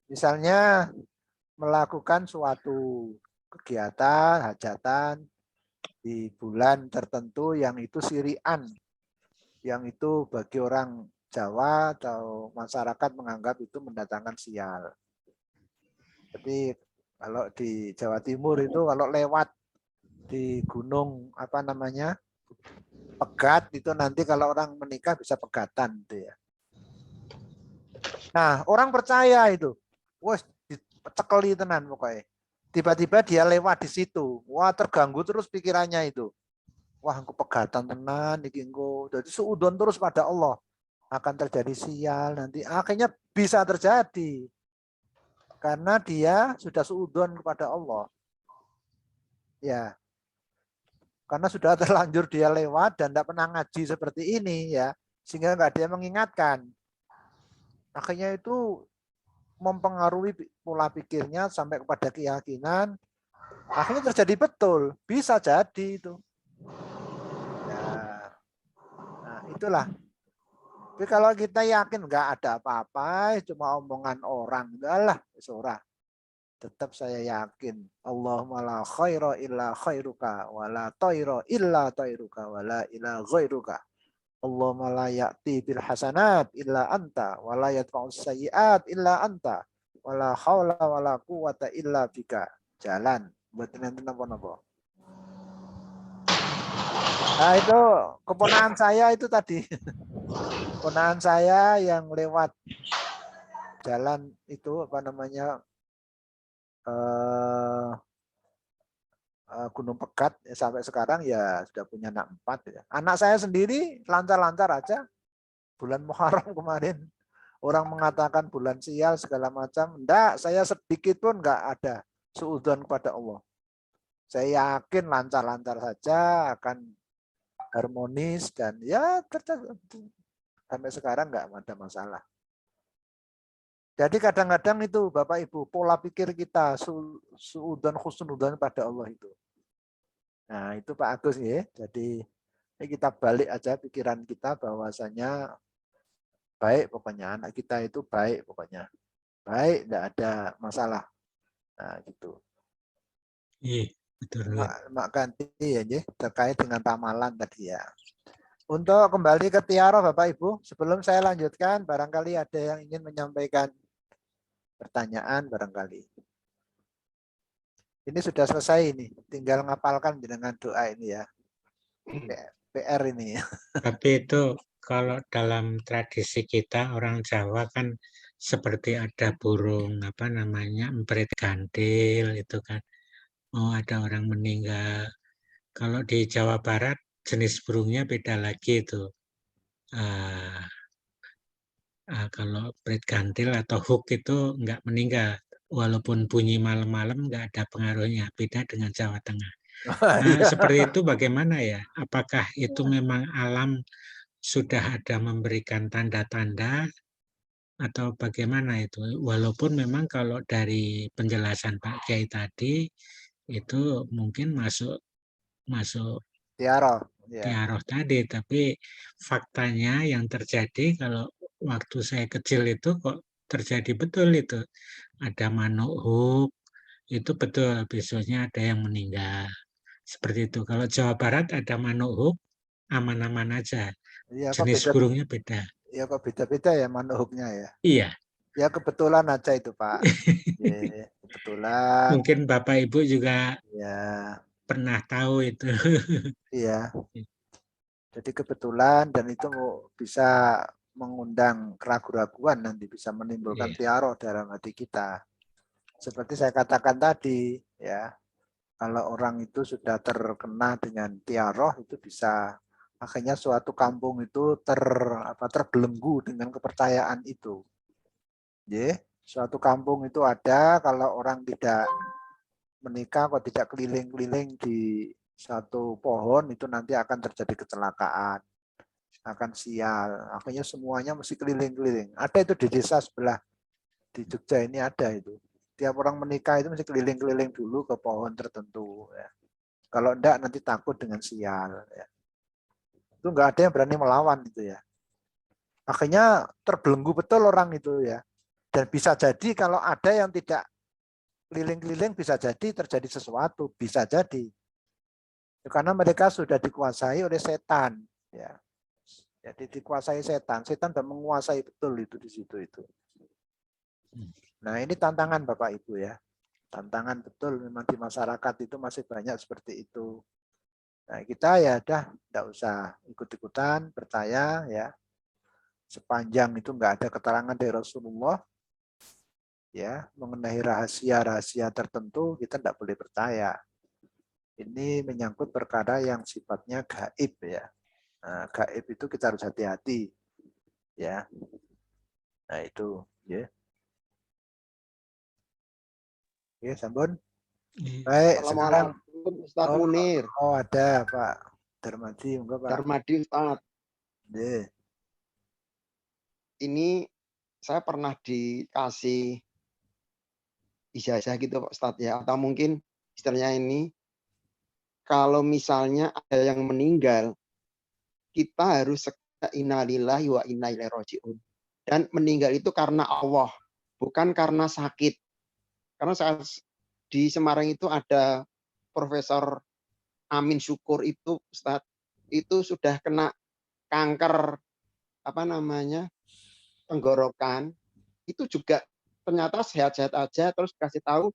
Misalnya melakukan suatu kegiatan, hajatan di bulan tertentu yang itu syiri'an. Yang itu bagi orang Jawa atau masyarakat menganggap itu mendatangkan sial. Tapi kalau di Jawa Timur itu kalau lewat di gunung apa namanya pegat itu nanti kalau orang menikah bisa pegatan gitu ya. Nah orang percaya itu, wah dicekeli tenan pokoknya. Tiba-tiba dia lewat di situ, wah terganggu terus pikirannya itu. Wah aku pegatan tenan, jadi suudzon terus pada Allah. Akan terjadi sial nanti, akhirnya bisa terjadi. Karena dia sudah suudzon kepada Allah. Ya, karena sudah terlanjur dia lewat dan tidak pernah ngaji seperti ini ya, sehingga nggak dia mengingatkan. Akhirnya itu mempengaruhi pola pikirnya sampai kepada keyakinan. Akhirnya terjadi betul, bisa jadi itu. Ya. Nah, itulah. Tapi kalau kita yakin nggak ada apa-apa, cuma omongan orang, udahlah, surah. Tetap saya yakin Allahumma la khaira illa khairuka wa la tayra illa tayruka wa la ila ghairuka. Allahumma la ya'ti bil hasanat illa anta wa la yadfa'u sayyi'at illa anta wa la haula wa la quwata illa bika. Jalan buat nanti napa-napa. Nah itu keponakan saya itu tadi. Keponakan saya yang lewat jalan itu apa namanya Gunung Pegat ya, sampai sekarang ya sudah punya anak 4 ya. Anak saya sendiri lancar-lancar aja. Bulan Muharram kemarin orang mengatakan bulan sial segala macam. Enggak, saya sedikit pun enggak ada suudzon kepada Allah. Saya yakin lancar-lancar saja akan harmonis dan ya sampai sekarang enggak ada masalah. Jadi kadang-kadang itu Bapak Ibu pola pikir kita suudzon husnudzon pada Allah itu. Nah itu Pak Agus ya. Jadi kita balik aja pikiran kita bahwasanya baik pokoknya anak kita itu baik pokoknya. Baik, tidak ada masalah. Nah gitu. Iya, betul. Mak ganti ya terkait dengan ramalan tadi ya. Untuk kembali ke tiara Bapak Ibu, sebelum saya lanjutkan barangkali ada yang ingin menyampaikan pertanyaan barangkali. Ini sudah selesai ini, tinggal ngapalkan dengan doa ini ya. PR ini. Tapi itu kalau dalam tradisi kita orang Jawa kan seperti ada burung apa namanya emprit gantil itu kan. Oh ada orang meninggal. Kalau di Jawa Barat jenis burungnya beda lagi itu. Kalau emprit gantil atau hook itu enggak meninggal. Walaupun bunyi malam-malam enggak ada pengaruhnya. Beda dengan Jawa Tengah. Nah, seperti itu bagaimana ya? Apakah itu memang alam sudah ada memberikan tanda-tanda atau bagaimana itu? Walaupun memang kalau dari penjelasan Pak Kiai tadi itu mungkin masuk Tiara. Ya. tiaroh tadi, tapi faktanya yang terjadi kalau waktu saya kecil itu kok terjadi betul itu. Ada manuk hook, itu betul besoknya ada yang meninggal. Seperti itu. Kalau Jawa Barat ada manuk hook, aman-aman aja. Ya, Jenis burungnya beda. Ya kok beda-beda ya manuk hooknya ya. Iya. Ya kebetulan aja itu Pak. Ya, kebetulan. Mungkin Bapak Ibu juga ya pernah tahu itu. Iya. Jadi kebetulan dan itu bisa mengundang keraguan-raguan, nanti bisa menimbulkan Iya. tiaroh dalam hati kita. Seperti saya katakan tadi, ya, kalau orang itu sudah terkena dengan tiaroh, itu bisa akhirnya suatu kampung itu terbelenggu dengan kepercayaan itu. Ya, suatu kampung itu ada, kalau orang tidak menikah kok tidak keliling-keliling di satu pohon, itu nanti akan terjadi kecelakaan, akan sial. Akhirnya semuanya mesti keliling-keliling. Ada itu di desa sebelah di Jogja ini, ada itu. Tiap orang menikah itu mesti keliling-keliling dulu ke pohon tertentu. Ya. Kalau enggak nanti takut dengan sial. Ya. Itu enggak ada yang berani melawan itu ya. Akhirnya terbelenggu betul orang itu ya. Dan bisa jadi kalau ada yang tidak keliling-keliling, bisa jadi terjadi sesuatu, bisa jadi. Karena mereka sudah dikuasai oleh setan. Ya. Jadi dikuasai setan. Setan sudah menguasai betul itu di situ itu. Nah ini tantangan Bapak Ibu ya. Tantangan betul memang di masyarakat itu masih banyak seperti itu. Nah kita ya dah tidak usah ikut-ikutan, percaya ya. Sepanjang itu enggak ada keterangan dari Rasulullah ya mengenai rahasia-rahasia tertentu, kita tidak boleh percaya. Ini menyangkut perkara yang sifatnya gaib ya. Nah, gaib itu kita harus hati-hati ya. Nah itu ya. Oke, Sambun. Baik, sekarang Assalamualaikum Ustadz Munir. ada Pak Darmadi, enggak Pak? Darmadi Ustadz. Ya. Ini saya pernah dikasih ijazah gitu Pak Ustadz ya. Atau mungkin istilahnya ini, kalau misalnya ada yang meninggal, kita harus innalillahi wa inna ilaihi raji'un. Dan meninggal itu karena Allah, bukan karena sakit. Karena saat di Semarang itu ada Profesor Amin Syukur itu Ustadz, itu sudah kena kanker tenggorokan, itu juga ternyata sehat-sehat aja, terus kasih tahu.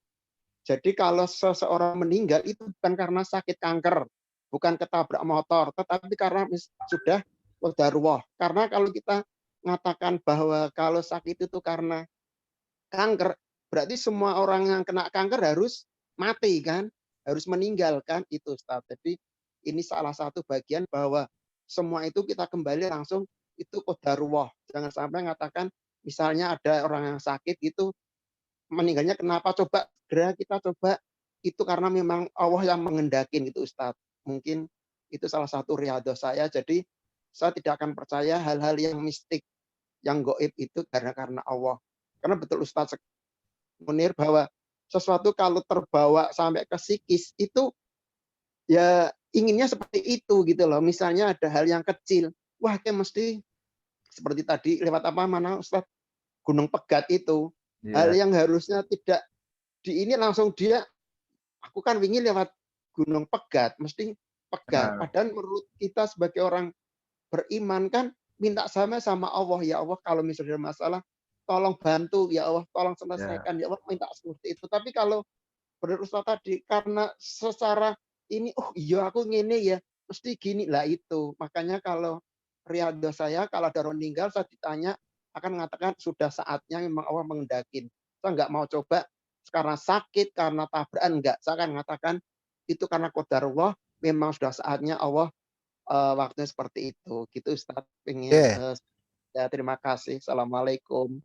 Jadi kalau seseorang meninggal itu bukan karena sakit kanker, bukan ketabrak motor, tetapi karena sudah qadarullah. Karena kalau kita mengatakan bahwa kalau sakit itu karena kanker, berarti semua orang yang kena kanker harus mati kan, harus meninggalkan itu Ustaz. Jadi ini salah satu bagian bahwa semua itu kita kembali langsung itu qadarullah. Jangan sampai mengatakan misalnya ada orang yang sakit itu meninggalnya kenapa, coba segera kita coba itu karena memang Allah yang mengendakin itu Ustaz. Mungkin itu salah satu riyadhah saya. Jadi saya tidak akan percaya hal-hal yang mistik, yang gaib itu karena Allah. Karena betul Ustaz Munir bahwa sesuatu kalau terbawa sampai ke psikis itu ya inginnya seperti itu gitu loh. Misalnya ada hal yang kecil, wah kayak mesti seperti tadi lewat mana Ustaz, Gunung Pegat itu. Hal yang harusnya tidak di ini langsung dia, aku kan ingin lewat Gunung Pegat, mesti pegat. Padahal menurut kita sebagai orang beriman kan minta sama Allah, ya Allah kalau misalnya ada masalah tolong bantu ya Allah, tolong selesaikan ya Allah, minta seperti itu. Tapi kalau menurut Ustaz tadi karena secara ini, oh iya aku ngene ya, mesti gini lah itu. Makanya kalau riyadhah saya kalau ada orang meninggal saya ditanya akan mengatakan sudah saatnya memang Allah mengendakin. Saya nggak mau coba karena sakit, karena tabrakan, enggak. Saya akan mengatakan itu karena qadarullah, memang sudah saatnya Allah waktunya seperti itu. Gitu Ustaz. Ya, terima kasih. Assalamualaikum.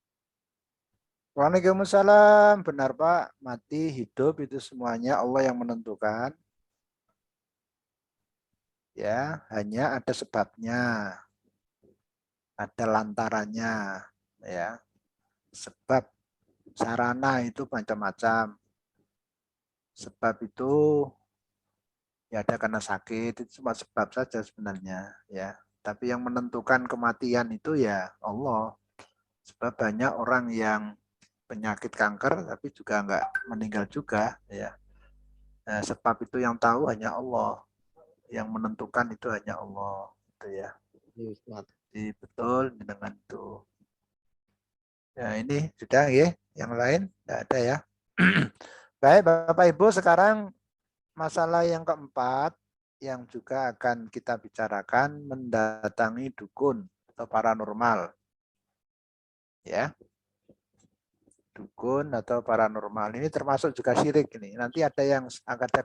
Waalaikumsalam. Benar Pak, mati hidup itu semuanya Allah yang menentukan. Ya, hanya ada sebabnya. Ada lantarannya, ya. Sebab sarana itu macam-macam. Sebab itu ya ada karena sakit, itu cuma sebab saja sebenarnya, ya. Tapi yang menentukan kematian itu ya Allah. Sebab banyak orang yang penyakit kanker tapi juga enggak meninggal juga, ya. Nah, sebab itu yang tahu hanya Allah. Yang menentukan itu hanya Allah, gitu ya. Jadi betul dengan itu. Ya ini sudah ya, yang lain tidak ada ya. Baik Bapak Ibu, sekarang masalah yang keempat yang juga akan kita bicarakan mendatangi dukun atau paranormal. Ya. Dukun atau paranormal ini termasuk juga syirik ini. Nanti ada yang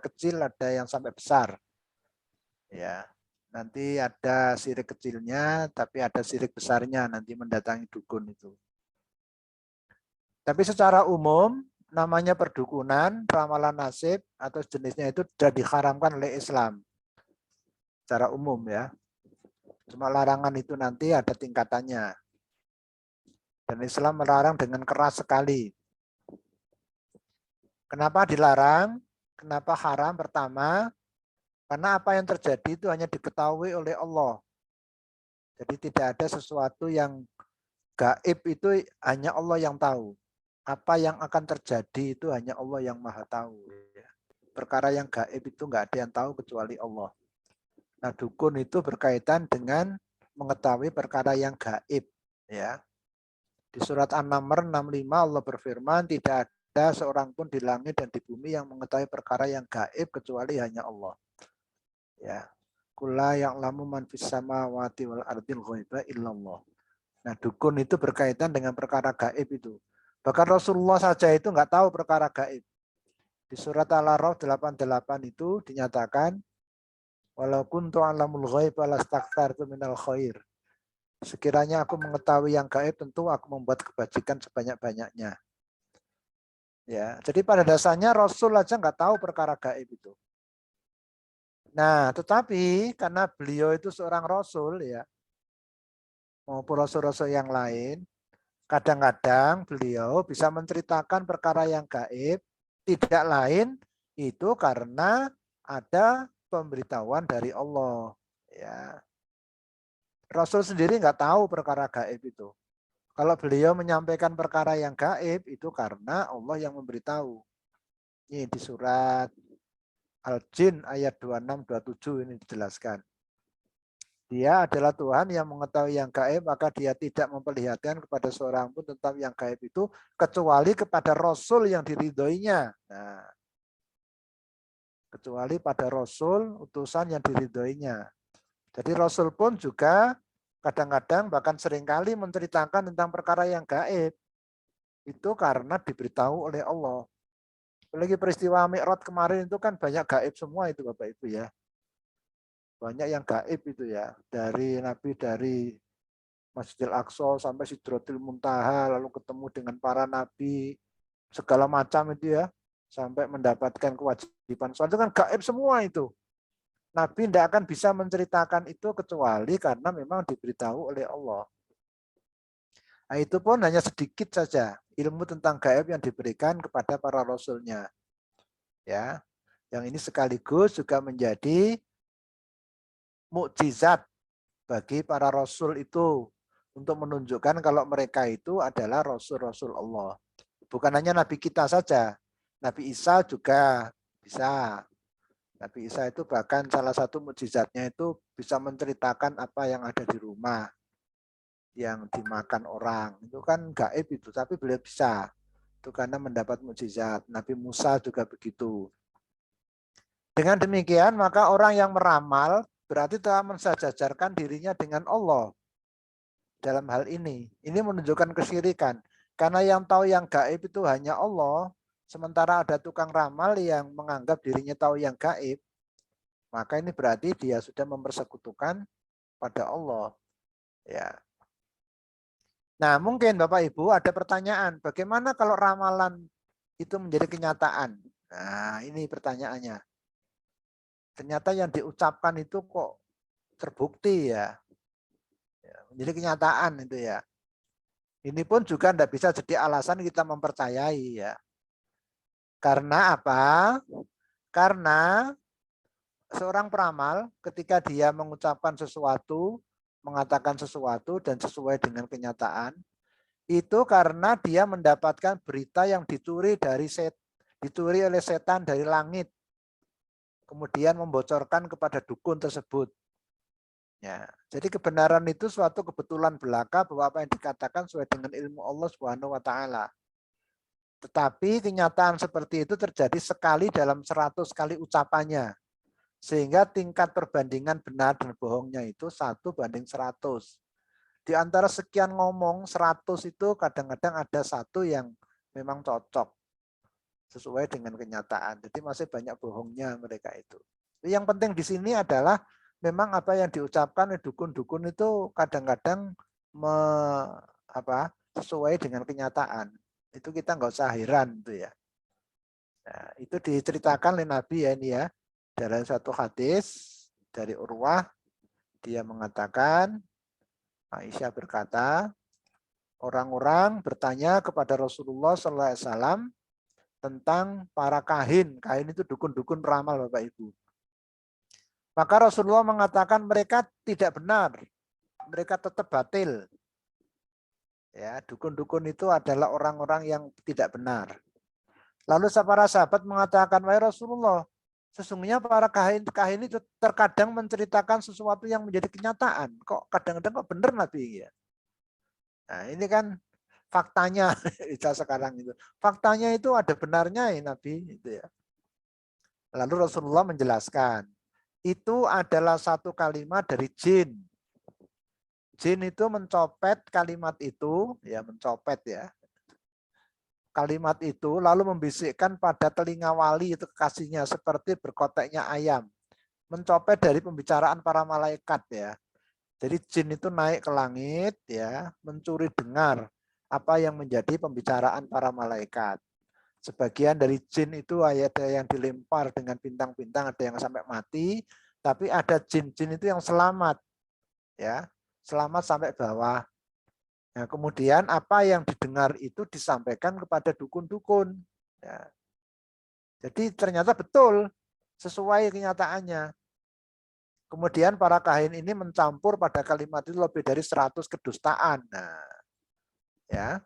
kecil, ada yang sampai besar. Ya. Nanti ada syirik kecilnya, tapi ada syirik besarnya nanti mendatangi dukun itu. Tapi secara umum namanya perdukunan, ramalan nasib atau jenisnya itu sudah diharamkan oleh Islam. Secara umum ya. Cuma larangan itu nanti ada tingkatannya. Dan Islam melarang dengan keras sekali. Kenapa dilarang? Kenapa haram? Pertama, karena apa yang terjadi itu hanya diketahui oleh Allah. Jadi tidak ada sesuatu yang gaib itu hanya Allah yang tahu. Apa yang akan terjadi itu hanya Allah yang maha tahu. Perkara yang gaib itu nggak ada yang tahu kecuali Allah. Nah, dukun itu berkaitan dengan mengetahui perkara yang gaib. Ya. Di surat An-Naml 65 Allah berfirman, tidak ada seorang pun di langit dan di bumi yang mengetahui perkara yang gaib kecuali hanya Allah. Ya. Kula ya'lamu man fis samawati wal ardil ghaiba illallah. Nah, dukun itu berkaitan dengan perkara gaib itu. Bahkan Rasulullah saja itu nggak tahu perkara gaib. Di surat Al-A'raf 88 itu dinyatakan, walau kuntu alamul ghaiba lastaghfartu minal khair. Sekiranya aku mengetahui yang gaib, tentu aku membuat kebajikan sebanyak-banyaknya. Ya, jadi pada dasarnya Rasul aja nggak tahu perkara gaib itu. Nah, tetapi karena beliau itu seorang Rasul ya, maupun Rasul-Rasul yang lain, kadang-kadang beliau bisa menceritakan perkara yang gaib, tidak lain itu karena ada pemberitahuan dari Allah. Ya. Rasul sendiri nggak tahu perkara gaib itu. Kalau beliau menyampaikan perkara yang gaib itu karena Allah yang memberitahu. Ini di surat Al-Jin ayat 26-27 ini dijelaskan. Dia adalah Tuhan yang mengetahui yang gaib, maka dia tidak memperlihatkan kepada seorang pun tentang yang gaib itu, kecuali kepada Rasul yang diridhoinya. Nah, kecuali pada Rasul, utusan yang diridhoinya. Jadi Rasul pun juga kadang-kadang bahkan seringkali menceritakan tentang perkara yang gaib. Itu karena diberitahu oleh Allah. Apalagi peristiwa Mi'raj kemarin itu kan banyak gaib semua itu Bapak Ibu ya. Banyak yang gaib itu ya. Dari Nabi dari Masjidil Aqsa sampai Sidratil Muntaha, lalu ketemu dengan para Nabi, segala macam itu ya. Sampai mendapatkan kewajiban. Soalnya itu kan gaib semua itu. Nabi tidak akan bisa menceritakan itu kecuali karena memang diberitahu oleh Allah. Nah, itu pun hanya sedikit saja ilmu tentang gaib yang diberikan kepada para rasulnya. Ya, yang ini sekaligus juga menjadi mukjizat bagi para rasul itu untuk menunjukkan kalau mereka itu adalah rasul-rasul Allah. Bukan hanya Nabi kita saja, Nabi Isa juga bisa. Nabi Isa itu bahkan salah satu mukjizatnya itu bisa menceritakan apa yang ada di rumah yang dimakan orang. Itu kan gaib itu, tapi beliau bisa. Itu karena mendapat mukjizat. Nabi Musa juga begitu. Dengan demikian, maka orang yang meramal berarti telah mensejajarkan dirinya dengan Allah. Dalam hal ini menunjukkan kesyirikan. Karena yang tahu yang gaib itu hanya Allah, sementara ada tukang ramal yang menganggap dirinya tahu yang gaib, maka ini berarti dia sudah mempersekutukan pada Allah. Ya. Nah, mungkin Bapak Ibu ada pertanyaan, bagaimana kalau ramalan itu menjadi kenyataan? Nah, ini pertanyaannya. Ternyata yang diucapkan itu kok terbukti ya. Menjadi kenyataan itu ya. Ini pun juga tidak bisa jadi alasan kita mempercayai ya. Karena apa? Karena seorang peramal ketika dia mengucapkan sesuatu, mengatakan sesuatu dan sesuai dengan kenyataan, itu karena dia mendapatkan berita yang dicuri oleh setan dari langit, kemudian membocorkan kepada dukun tersebut. Ya, jadi kebenaran itu suatu kebetulan belaka bahwa apa yang dikatakan sesuai dengan ilmu Allah Subhanahu wa taala. Tetapi kenyataan seperti itu terjadi sekali dalam 100 kali ucapannya. Sehingga tingkat perbandingan benar dan bohongnya itu 1:100. Di antara sekian ngomong 100 itu kadang-kadang ada satu yang memang cocok sesuai dengan kenyataan. Jadi masih banyak bohongnya mereka itu. Yang penting di sini adalah memang apa yang diucapkan dukun-dukun itu kadang-kadang sesuai dengan kenyataan. Itu kita nggak usah heran itu ya. Nah, itu diceritakan oleh Nabi ya ini ya. Dalam satu hadis dari Urwah, dia mengatakan, Aisyah berkata, orang-orang bertanya kepada Rasulullah SAW tentang para kahin. Kahin itu dukun-dukun peramal Bapak Ibu. Maka Rasulullah mengatakan mereka tidak benar. Mereka tetap batil. Ya, dukun-dukun itu adalah orang-orang yang tidak benar. Lalu para sahabat mengatakan, wahai Rasulullah, sesungguhnya para kahin itu terkadang menceritakan sesuatu yang menjadi kenyataan. Kok kadang-kadang kok benar Nabi ya? Nah, ini kan faktanya kita sekarang itu. Faktanya itu ada benarnya ya Nabi itu ya. Lalu Rasulullah menjelaskan, itu adalah satu kalimat dari jin. Jin itu mencopet kalimat itu, ya mencopet ya. Kalimat itu lalu membisikkan pada telinga wali itu kekasihnya seperti berkoteknya ayam. Mencopet dari pembicaraan para malaikat ya. Jadi jin itu naik ke langit ya, mencuri dengar apa yang menjadi pembicaraan para malaikat. Sebagian dari jin itu ada yang dilempar dengan bintang-bintang, ada yang sampai mati, tapi ada jin-jin itu yang selamat. Ya, selamat sampai bawah. Nah, kemudian apa yang didengar itu disampaikan kepada dukun-dukun. Ya. Jadi ternyata betul sesuai kenyataannya. Kemudian para kahin ini mencampur pada kalimat itu lebih dari 100 kedustaan. Nah, ya,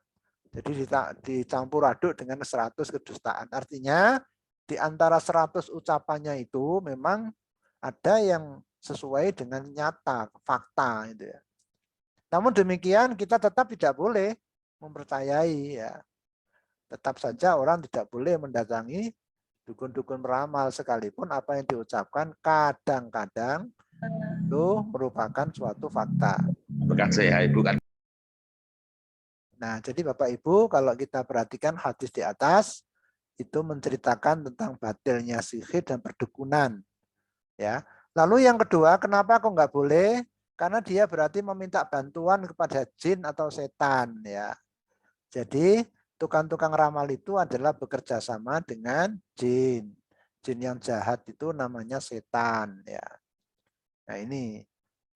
jadi dicampur aduk dengan 100 kedustaan. Artinya di antara 100 ucapannya itu memang ada yang sesuai dengan nyata, fakta itu ya. Namun demikian kita tetap tidak boleh mempercayai ya. Tetap saja orang tidak boleh mendatangi dukun-dukun peramal sekalipun apa yang diucapkan kadang-kadang itu merupakan suatu fakta. Bukan saya, bukan. Nah, jadi Bapak Ibu kalau kita perhatikan hadis di atas itu menceritakan tentang batilnya sihir dan perdukunan. Ya. Lalu yang kedua, kenapa kok nggak boleh? Karena dia berarti meminta bantuan kepada jin atau setan ya. Jadi tukang-tukang ramal itu adalah bekerja sama dengan jin. Jin yang jahat itu namanya setan ya. Nah ini,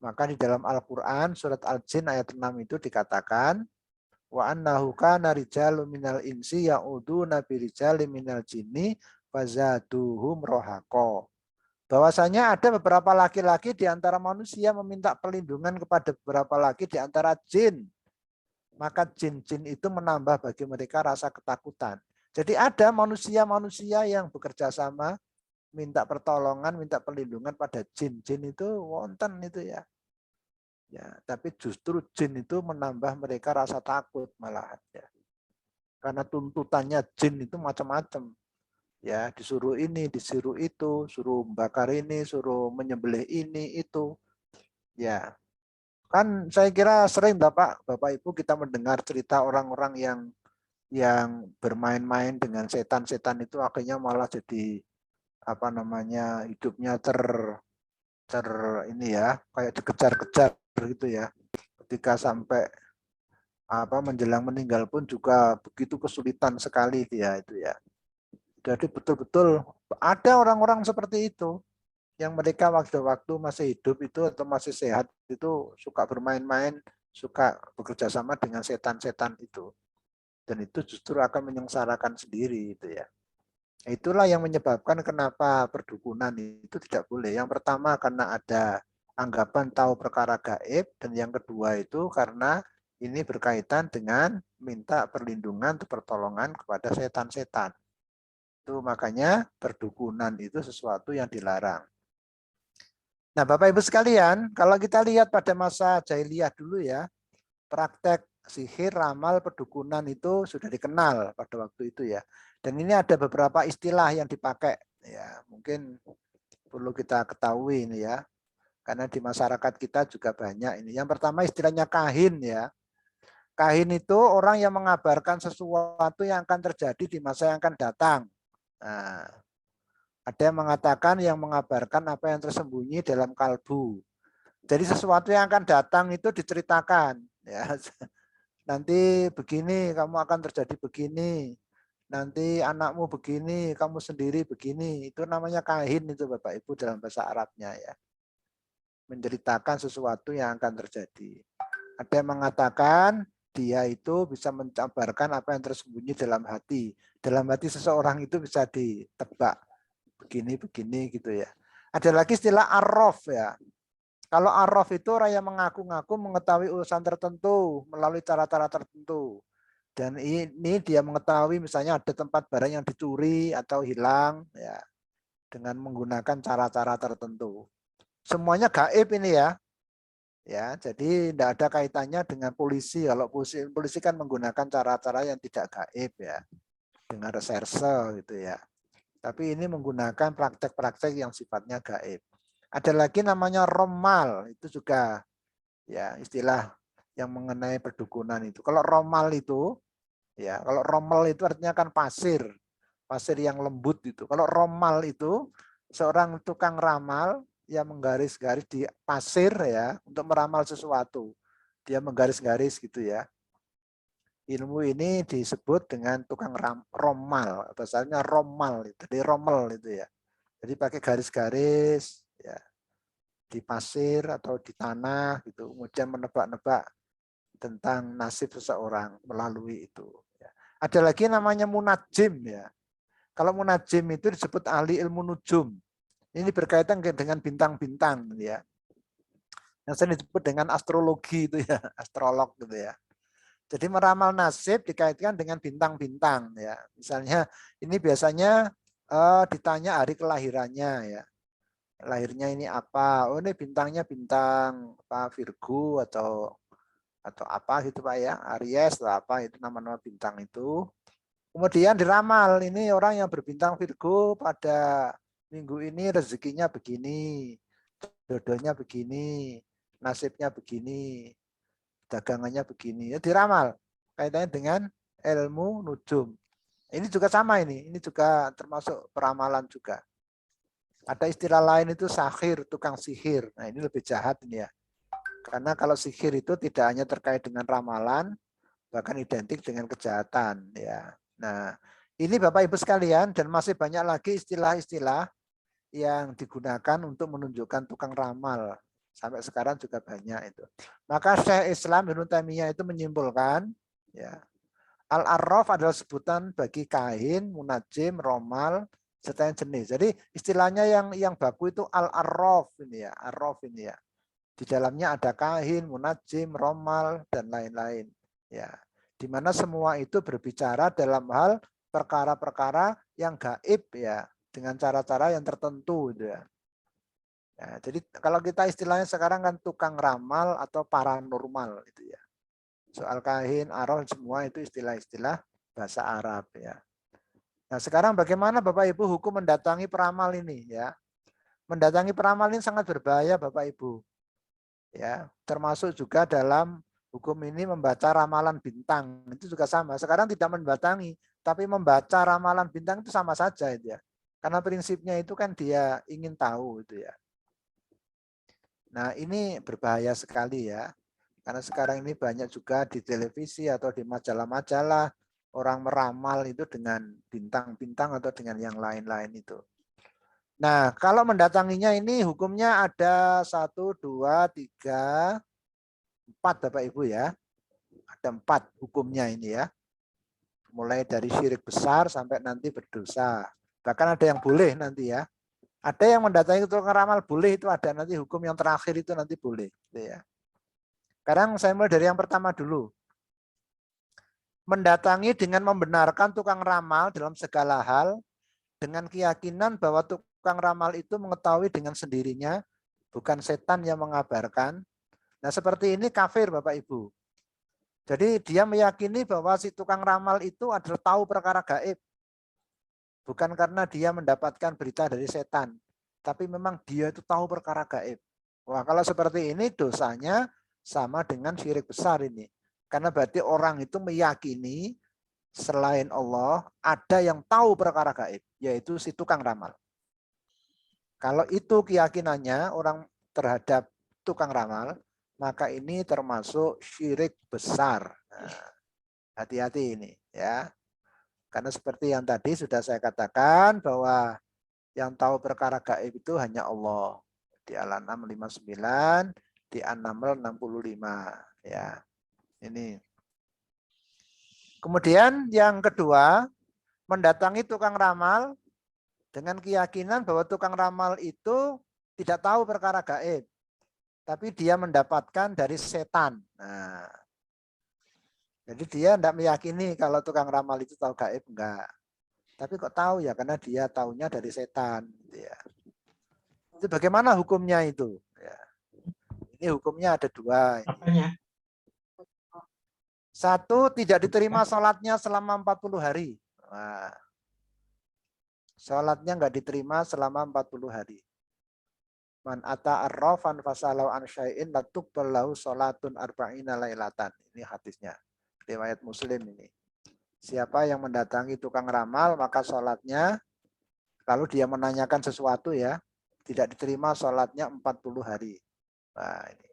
maka di dalam Al-Qur'an surat Al-Jin ayat 6 itu dikatakan wa annahu kana rijalun minal insi ya'uduna birijalin minal jinni fazaduhum rohaqo. Bahwasanya ada beberapa laki-laki di antara manusia meminta perlindungan kepada beberapa laki di antara jin. Maka jin-jin itu menambah bagi mereka rasa ketakutan. Jadi ada manusia-manusia yang bekerja sama, minta pertolongan, minta perlindungan pada jin-jin itu wonten itu ya. Ya, tapi justru jin itu menambah mereka rasa takut malahan ya. Karena tuntutannya jin itu macam-macam. Ya, disuruh ini, disuruh itu, suruh bakar ini, suruh menyembelih ini, itu. Ya, kan saya kira sering Bapak Ibu kita mendengar cerita orang-orang yang bermain-main dengan setan-setan itu akhirnya malah jadi hidupnya ini ya, kayak dikejar-kejar gitu ya. Ketika sampai menjelang meninggal pun juga begitu kesulitan sekali dia itu ya. Jadi betul-betul ada orang-orang seperti itu yang mereka waktu-waktu masih hidup itu atau masih sehat itu suka bermain-main, suka bekerja sama dengan setan-setan itu. Dan itu justru akan menyengsarakan sendiri itu ya. Itulah yang menyebabkan kenapa perdukunan itu tidak boleh. Yang pertama karena ada anggapan tahu perkara gaib, dan yang kedua itu karena ini berkaitan dengan minta perlindungan atau pertolongan kepada setan-setan. Itu makanya perdukunan itu sesuatu yang dilarang. Nah, Bapak Ibu sekalian, kalau kita lihat pada masa jahiliyah dulu ya, praktek sihir, ramal, perdukunan itu sudah dikenal pada waktu itu ya. Dan ini ada beberapa istilah yang dipakai ya, mungkin perlu kita ketahui ini ya. Karena di masyarakat kita juga banyak ini. Yang pertama istilahnya kahin ya. Kahin itu orang yang mengabarkan sesuatu yang akan terjadi di masa yang akan datang. Nah, ada yang mengatakan yang mengabarkan apa yang tersembunyi dalam kalbu. Jadi sesuatu yang akan datang itu diceritakan. Ya. Nanti begini, kamu akan terjadi begini. Nanti anakmu begini, kamu sendiri begini. Itu namanya kahin itu Bapak Ibu dalam bahasa Arabnya ya. Menceritakan sesuatu yang akan terjadi. Ada yang mengatakan dia itu bisa mencabarkan apa yang tersembunyi dalam hati. Dalam hati seseorang itu bisa ditebak. Begini-begini gitu ya. Ada lagi istilah arraf ya. Kalau arraf itu orang yang mengaku-ngaku mengetahui urusan tertentu melalui cara-cara tertentu. Dan ini dia mengetahui misalnya ada tempat barang yang dicuri atau hilang ya dengan menggunakan cara-cara tertentu. Semuanya gaib ini ya. Ya, jadi tidak ada kaitannya dengan polisi. Kalau polisi kan menggunakan cara-cara yang tidak gaib ya. Dengan reserse gitu ya. Tapi ini menggunakan praktek-praktek yang sifatnya gaib. Ada lagi namanya romal, itu juga ya istilah yang mengenai perdukunan itu. Kalau romal itu ya, kalau romal itu artinya kan pasir yang lembut itu. Kalau romal itu seorang tukang ramal yang menggaris-garis di pasir ya untuk meramal sesuatu. Dia menggaris-garis gitu ya. Ilmu ini disebut dengan tukang romal, bahasanya romal, jadi romal itu ya. Jadi pakai garis-garis ya di pasir atau di tanah gitu, kemudian menebak-nebak tentang nasib seseorang melalui itu. Ya. Ada lagi namanya munajim ya. Kalau munajim itu disebut ahli ilmu nujum. Ini berkaitan dengan bintang-bintang ya. Yang sering disebut dengan astrologi itu ya, astrolog gitu ya. Jadi meramal nasib dikaitkan dengan bintang-bintang ya. Misalnya ini biasanya ditanya hari kelahirannya ya. Lahirnya ini apa? Oh ini bintangnya bintang apa Virgo atau apa gitu Pak ya, Aries atau apa itu nama-nama bintang itu. Kemudian diramal ini orang yang berbintang Virgo pada minggu ini rezekinya begini, jodohnya begini, nasibnya begini, dagangannya begini. Ya diramal kaitannya dengan ilmu nujum. Ini juga sama ini juga termasuk peramalan juga. Ada istilah lain itu sahir, tukang sihir. Nah ini lebih jahat ini ya. Karena kalau sihir itu tidak hanya terkait dengan ramalan, bahkan identik dengan kejahatan. Ya. Nah ini Bapak Ibu sekalian dan masih banyak lagi istilah-istilah yang digunakan untuk menunjukkan tukang ramal. Sampai sekarang juga banyak itu. Maka Syekh Islam Ibnu Taimiyah itu menyimpulkan, ya, al-arraf adalah sebutan bagi kahin, munajim, romal, serta yang jenis. Jadi istilahnya yang baku itu al-arraf ini ya, arraf ini ya. Di dalamnya ada kahin, munajim, romal dan lain-lain. Ya, di mana semua itu berbicara dalam hal perkara-perkara yang gaib ya, dengan cara-cara yang tertentu gitu ya. Ya, jadi kalau kita istilahnya sekarang kan tukang ramal atau paranormal itu ya. Soal kahin, arwah semua itu istilah-istilah bahasa Arab ya. Nah sekarang bagaimana Bapak Ibu hukum mendatangi peramal ini ya? Mendatangi peramal ini sangat berbahaya Bapak Ibu. Ya, termasuk juga dalam hukum ini membaca ramalan bintang itu juga sama. Sekarang tidak mendatangi, tapi membaca ramalan bintang itu sama saja itu ya. Karena prinsipnya itu kan dia ingin tahu itu ya. Nah ini berbahaya sekali ya. Karena sekarang ini banyak juga di televisi atau di majalah-majalah orang meramal itu dengan bintang-bintang atau dengan yang lain-lain itu. Nah, kalau mendatanginya ini hukumnya ada 1, 2, 3, 4 Bapak Ibu ya. Ada 4 hukumnya ini ya. Mulai dari syirik besar sampai nanti berdosa. Bahkan ada yang boleh nanti ya. Ada yang mendatangi tukang ramal boleh itu ada nanti hukum yang terakhir itu nanti boleh. Gitu ya. Sekarang saya mulai dari yang pertama dulu. Mendatangi dengan membenarkan tukang ramal dalam segala hal dengan keyakinan bahwa tukang ramal itu mengetahui dengan sendirinya, bukan setan yang mengabarkan. Nah seperti ini kafir Bapak Ibu. Jadi dia meyakini bahwa si tukang ramal itu adalah tahu perkara gaib. Bukan karena dia mendapatkan berita dari setan. Tapi memang dia itu tahu perkara gaib. Wah, kalau seperti ini dosanya sama dengan syirik besar ini. Karena berarti orang itu meyakini selain Allah ada yang tahu perkara gaib, yaitu si tukang ramal. Kalau itu keyakinannya orang terhadap tukang ramal, maka ini termasuk syirik besar. Nah, hati-hati ini ya. Karena seperti yang tadi sudah saya katakan bahwa yang tahu perkara gaib itu hanya Allah. Di Al-An'am 59, di An-Naml 65 ya. Ini. Kemudian yang kedua, mendatangi tukang ramal dengan keyakinan bahwa tukang ramal itu tidak tahu perkara gaib, tapi dia mendapatkan dari setan. Nah, jadi dia tidak meyakini kalau tukang ramal itu tahu gaib, enggak. Tapi kok tahu ya, karena dia taunya dari setan. Ya. Itu bagaimana hukumnya itu? Ya. Ini hukumnya ada dua. Apanya? Satu, tidak diterima sholatnya selama 40 hari. Nah, sholatnya enggak diterima selama 40 hari. Man ata arrafan fasalau an syai'in latuqbal lahu sholatun arba'ina lailatan. Ini hadisnya. Riwayat Muslim ini. Siapa yang mendatangi tukang ramal, maka sholatnya, lalu dia menanyakan sesuatu ya, tidak diterima sholatnya 40 hari. Nah, ini.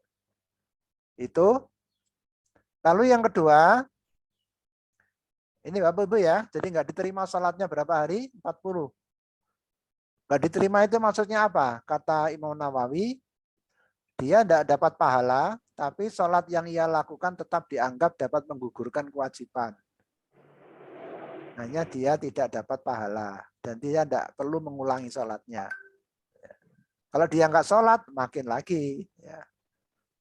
Itu. Lalu yang kedua, ini Bapak Ibu ya, jadi nggak diterima sholatnya berapa hari? 40. Nggak diterima itu maksudnya apa? Kata Imam Nawawi, dia tidak dapat pahala, tapi sholat yang ia lakukan tetap dianggap dapat menggugurkan kewajiban. Hanya dia tidak dapat pahala dan dia tidak perlu mengulangi sholatnya. Kalau dia nggak sholat, makin lagi. Ya.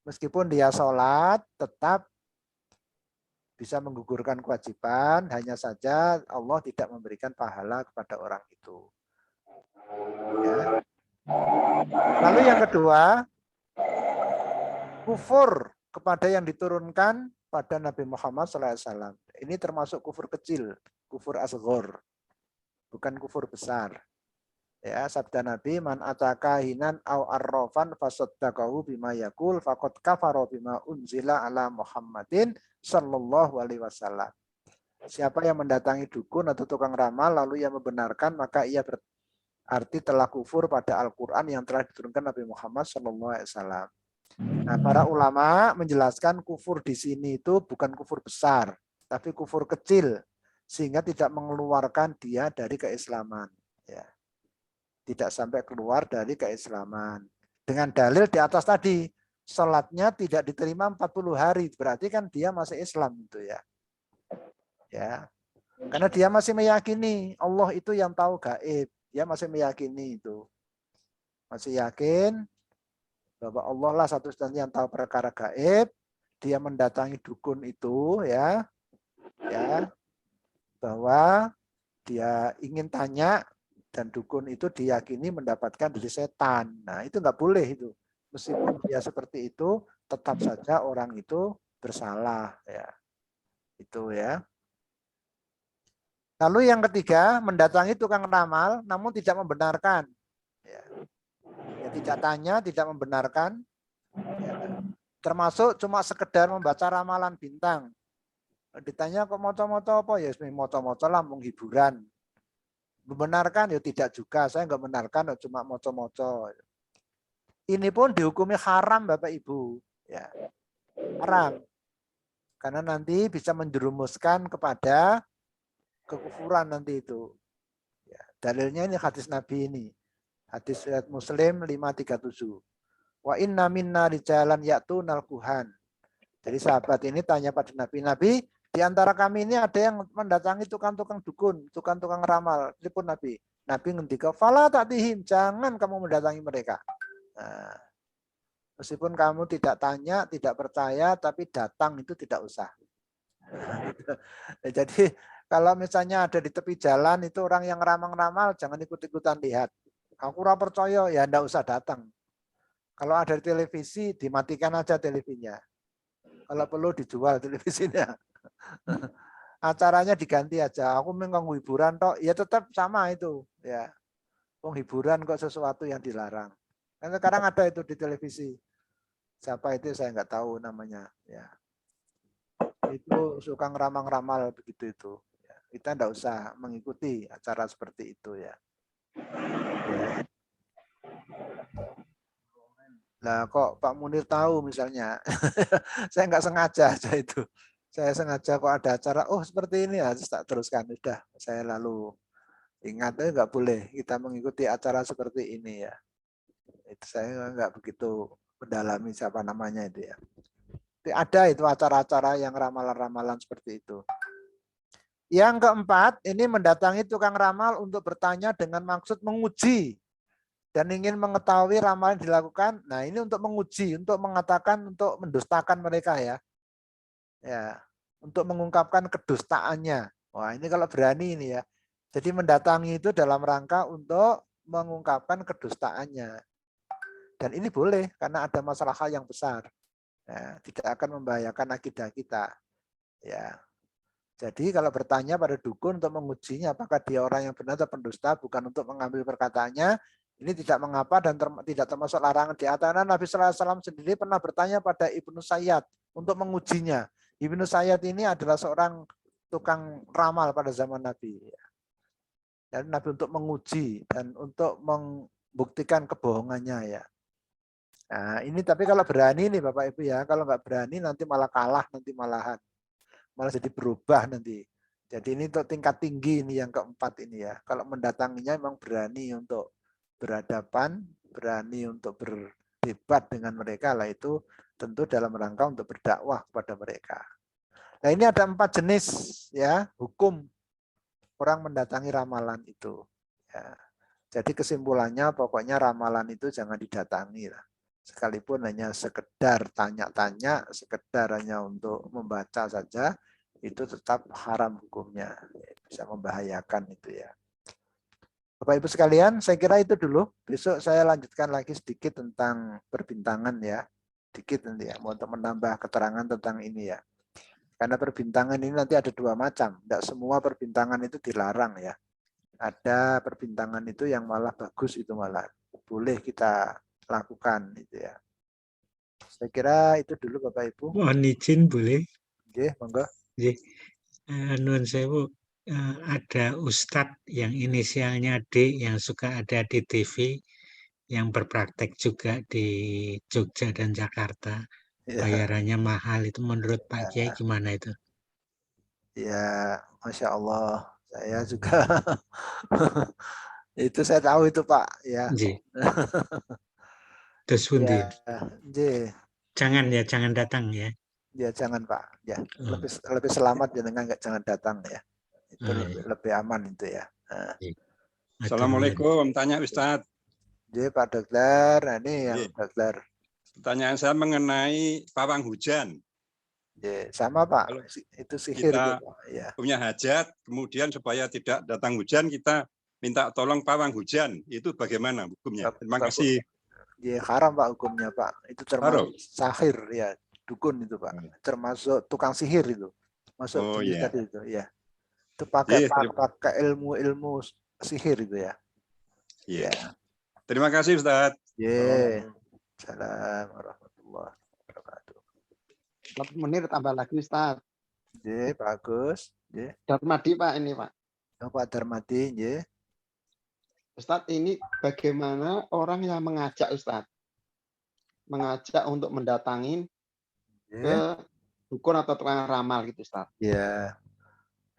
Meskipun dia sholat, tetap bisa menggugurkan kewajiban, hanya saja Allah tidak memberikan pahala kepada orang itu. Ya. Lalu yang kedua, kufur kepada yang diturunkan pada Nabi Muhammad SAW. Ini termasuk kufur kecil, kufur asghar, bukan kufur besar. Ya, sabda Nabi, man ataka hinan au arrafan fasaddaqahu bima yaqul faqad kafara bima unzila ala Muhammadin sallallahu alaihi wasallam. Siapa yang mendatangi dukun atau tukang ramal lalu ia membenarkan, maka ia berarti telah kufur pada Al-Qur'an yang telah diturunkan Nabi Muhammad sallallahu alaihi wasallam. Nah, para ulama menjelaskan kufur di sini itu bukan kufur besar, tapi kufur kecil sehingga tidak mengeluarkan dia dari keislaman, ya. Tidak sampai keluar dari keislaman. Dengan dalil di atas tadi, sholatnya tidak diterima 40 hari, berarti kan dia masih Islam itu ya. Ya. Karena dia masih meyakini Allah itu yang tahu gaib, dia masih meyakini itu. Masih yakin bahwa Allah lah satu-satunya yang tahu perkara gaib, dia mendatangi dukun itu ya. Ya. Bahwa dia ingin tanya dan dukun itu diyakini mendapatkan dari setan. Nah, itu nggak boleh itu. Meskipun dia seperti itu, tetap saja orang itu bersalah ya. Itu ya. Lalu yang ketiga, mendatangi tukang ramal namun tidak membenarkan. Ya. Ya, tidak tanya, tidak membenarkan. Ya. Termasuk cuma sekedar membaca ramalan bintang. Ditanya kok moco-moco apa? Ya moco-moco lah, menghiburan. Membenarkan ya tidak juga, saya nggak benarkan cuma moco-moco. Ini pun dihukumi haram Bapak Ibu, ya haram, karena nanti bisa menjerumuskan kepada kekufuran nanti itu. Ya, dalilnya ini hadis Nabi ini, hadis riwayat Muslim 537. Wa inna minna rijalan ya'tunal kuhan. Jadi sahabat ini tanya pada Nabi, Nabi, di antara kami ini ada yang mendatangi tukang-tukang dukun, tukang-tukang ramal. Itu pun Nabi. Nabi ngendika, fala ta'tihim, jangan kamu mendatangi mereka. Nah, meskipun kamu tidak tanya, tidak percaya, tapi datang itu tidak usah. Jadi kalau misalnya ada di tepi jalan itu orang yang ramal-ramal, jangan ikut-ikutan lihat. Aku ora percaya, ya enggak usah datang. Kalau ada di televisi, dimatikan aja televisinya. Kalau perlu dijual televisinya. Acaranya diganti aja. Aku menganggo hiburan tok, ya tetap sama itu, ya. Hiburan kok sesuatu yang dilarang. Kan sekarang ada itu di televisi. Siapa itu saya nggak tahu namanya. Ya. Itu suka ngeramal-ramal begitu itu. Ya. Kita nggak usah mengikuti acara seperti itu ya. Ya. Lah kok Pak Munir tahu misalnya. Saya nggak sengaja aja itu. Saya sengaja kok ada acara, oh seperti ini ya, tak teruskan. Udah, saya lalu ingat, nggak boleh kita mengikuti acara seperti ini ya. Itu saya nggak begitu mendalami siapa namanya itu ya. Ada itu acara-acara yang ramalan-ramalan seperti itu. Yang keempat, ini mendatangi tukang ramal untuk bertanya dengan maksud menguji dan ingin mengetahui ramalan dilakukan. Nah, ini untuk menguji, untuk mengatakan, untuk mendustakan mereka ya. Ya, untuk mengungkapkan kedustaannya. Wah, ini kalau berani ini ya. Jadi mendatangi itu dalam rangka untuk mengungkapkan kedustaannya. Dan ini boleh karena ada masalah hal yang besar. Ya, tidak akan membahayakan akidah kita. Ya. Jadi kalau bertanya pada dukun untuk mengujinya apakah dia orang yang benar atau pendusta, bukan untuk mengambil perkataannya, ini tidak mengapa dan tidak termasuk larangan di atas. Nabi sallallahu alaihi wasallam sendiri pernah bertanya pada Ibnu Sayyad untuk mengujinya. Ibnu Sayyad ini adalah seorang tukang ramal pada zaman Nabi. Dan Nabi untuk menguji dan untuk membuktikan kebohongannya ya. Nah, ini tapi kalau berani nih Bapak Ibu ya, kalau nggak berani nanti malah kalah, nanti malah jadi berubah nanti. Jadi ini untuk tingkat tinggi ini yang keempat ini ya. Kalau mendatanginya memang berani untuk berhadapan, berani untuk berdebat dengan mereka lah, itu tentu dalam rangka untuk berdakwah kepada mereka. Nah, ini ada 4 jenis ya hukum orang mendatangi ramalan itu. Ya. Jadi kesimpulannya pokoknya ramalan itu jangan didatangi lah. Sekalipun hanya sekedar tanya-tanya, sekedar hanya untuk membaca saja, itu tetap haram hukumnya. Bisa membahayakan itu ya. Bapak Ibu sekalian, saya kira itu dulu. Besok saya lanjutkan lagi sedikit tentang perbintangan ya. Sedikit nanti ya, untuk menambah keterangan tentang ini ya. Karena perbintangan ini nanti ada 2 macam. Tidak semua perbintangan itu dilarang ya. Ada perbintangan itu yang malah bagus, itu malah boleh kita lakukan itu ya. Saya kira itu dulu Bapak Ibu. Mohon izin boleh? Oke, monggo. Nuwun sewu, ada Ustadz yang inisialnya D yang suka ada di TV, yang berpraktek juga di Jogja dan Jakarta. Ya, Bayarannya mahal, itu menurut Pak Kiai gimana itu? ya, Masya Allah. Saya juga itu saya tahu itu Pak ya. Terus pundi? Ya, Jangan datang ya. Ya jangan Pak. Ya, lebih selamat dengan jangan datang ya. Itu lebih aman itu ya. Nah. Assalamualaikum, tanya Ustadz. Ya Pak Dokter, nah ini yang Dokter. Pertanyaan saya mengenai pawang hujan. Ya, sama Pak. Kalau itu sihir kita itu, ya. Punya hajat, kemudian supaya tidak datang hujan kita minta tolong pawang hujan. Itu bagaimana hukumnya? Terima kasih. Ya haram Pak hukumnya Pak. Itu termasuk sahir ya, dukun itu Pak. Termasuk tukang sihir itu. Masuk jenis tadi itu ya. Itu pakai ilmu sihir itu ya. Iya. Terima kasih Ustaz. Assalamualaikum warahmatullahi wabarakatuh. Menir tambah lagi Ustaz. Bagus. Darmadi Pak ini Pak. Pak Darmadi, Ustaz, ini bagaimana orang yang mengajak Ustaz? Mengajak untuk mendatangin ke dukun atau tukang ramal gitu Ustaz. Ya.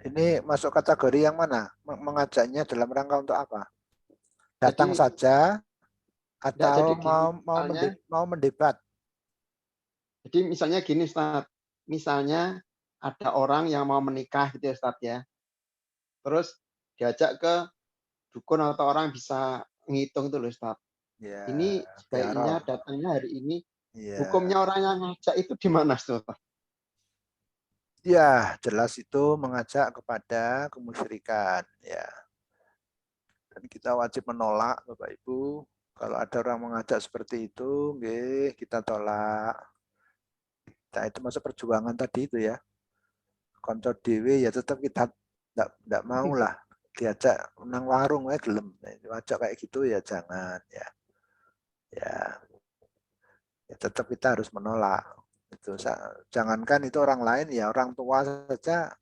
Ini masuk kategori yang mana? Mengajaknya dalam rangka untuk apa? Datang saja atau mau mendebat? Jadi misalnya gini Ustaz. Misalnya ada orang yang mau menikah gitu ya Ustaz ya. Terus diajak ke dukun atau orang bisa ngitung itu loh Ustaz. Ya, ini sebaiknya datangnya hari ini. Ya. Hukumnya orang yang ngajak itu di mana Ustaz? Ya, jelas itu mengajak kepada kemusyrikan ya. Dan kita wajib menolak Bapak Ibu. Kalau ada orang mengajak seperti itu, kita tolak. Nah, itu masuk perjuangan tadi itu ya. Konco dewe ya tetap kita enggak mau lah. Diajak nang warung gelem. Diajak kayak gitu ya jangan ya. ya tetap kita harus menolak. Itu jangankan itu orang lain, ya orang tua saja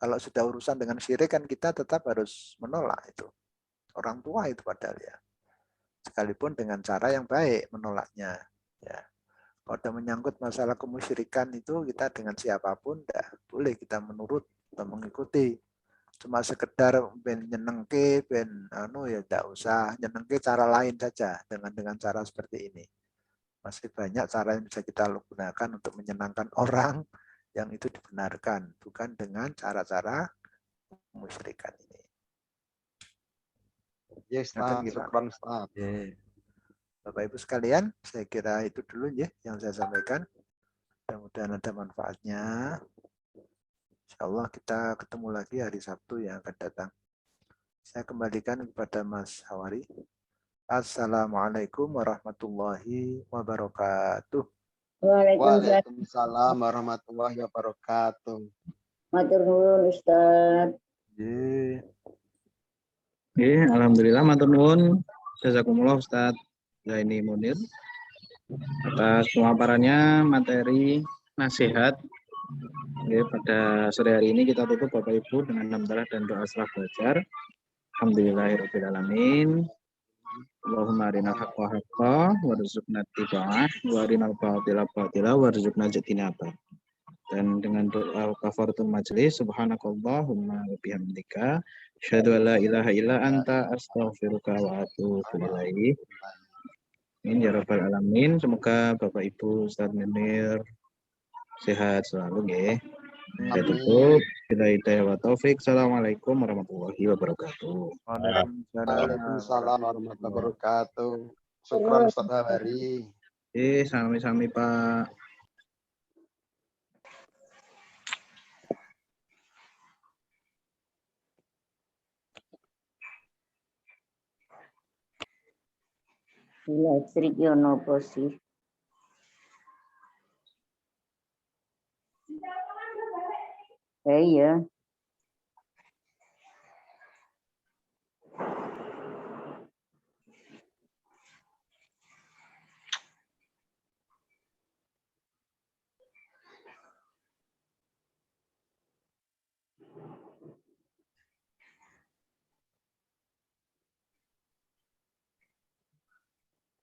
kalau sudah urusan dengan syirik kan kita tetap harus menolak itu. Orang tua itu padahal ya. Sekalipun dengan cara yang baik menolaknya. Ya. Kalau ada menyangkut masalah kemusyrikan itu kita dengan siapapun tidak boleh kita menurut atau mengikuti. Cuma sekedar ben nyenengke, ben ya tidak usah nyenengke, cara lain saja dengan cara seperti ini. Masih banyak cara yang bisa kita gunakan untuk menyenangkan orang yang itu dibenarkan, bukan dengan cara-cara kemusyrikan ini. Yes, Ustaz. Syukran, Ustaz. Bapak Ibu sekalian, saya kira itu dulu ya yang saya sampaikan. Mudah-mudahan ada manfaatnya. Insya Allah kita ketemu lagi hari Sabtu yang akan datang. Saya kembalikan kepada Mas Hawari. Assalamualaikum warahmatullahi wabarakatuh. Waalaikumsalam warahmatullahi wabarakatuh. Matur nuwun Ustaz. Alhamdulillah matur nuwun. Jazakumullah Ustaz Zaini Munir atas pemaparannya materi nasihat. Pada sore hari ini kita tutup Bapak Ibu dengan hamdalah dan doa serah belajar. Alhamdulillahirabbil alamin. Allahumma arinal haqqa haqqa warzuqna ittiba'ah wa arinal batila batila warzuqna ijtinabah. Dan dengan doa kafaratul majlis, subhanakallahumma wa bihamdika asyhadu an la ilaha illa anta astaghfiruka wa atubu ilaik. Amin ya rabbal alamin. Semoga Bapak Ibu Ustaz Munir sehat selalu nggih. Saya tutup. Bila hidayah wa taufik. Assalamualaikum warahmatullahi wabarakatuh. Waalaikumsalam warahmatullahi wabarakatuh. Syukran Ustaz Hawari. Sami-sami Pak. Listrik yo nopo sih? Iya.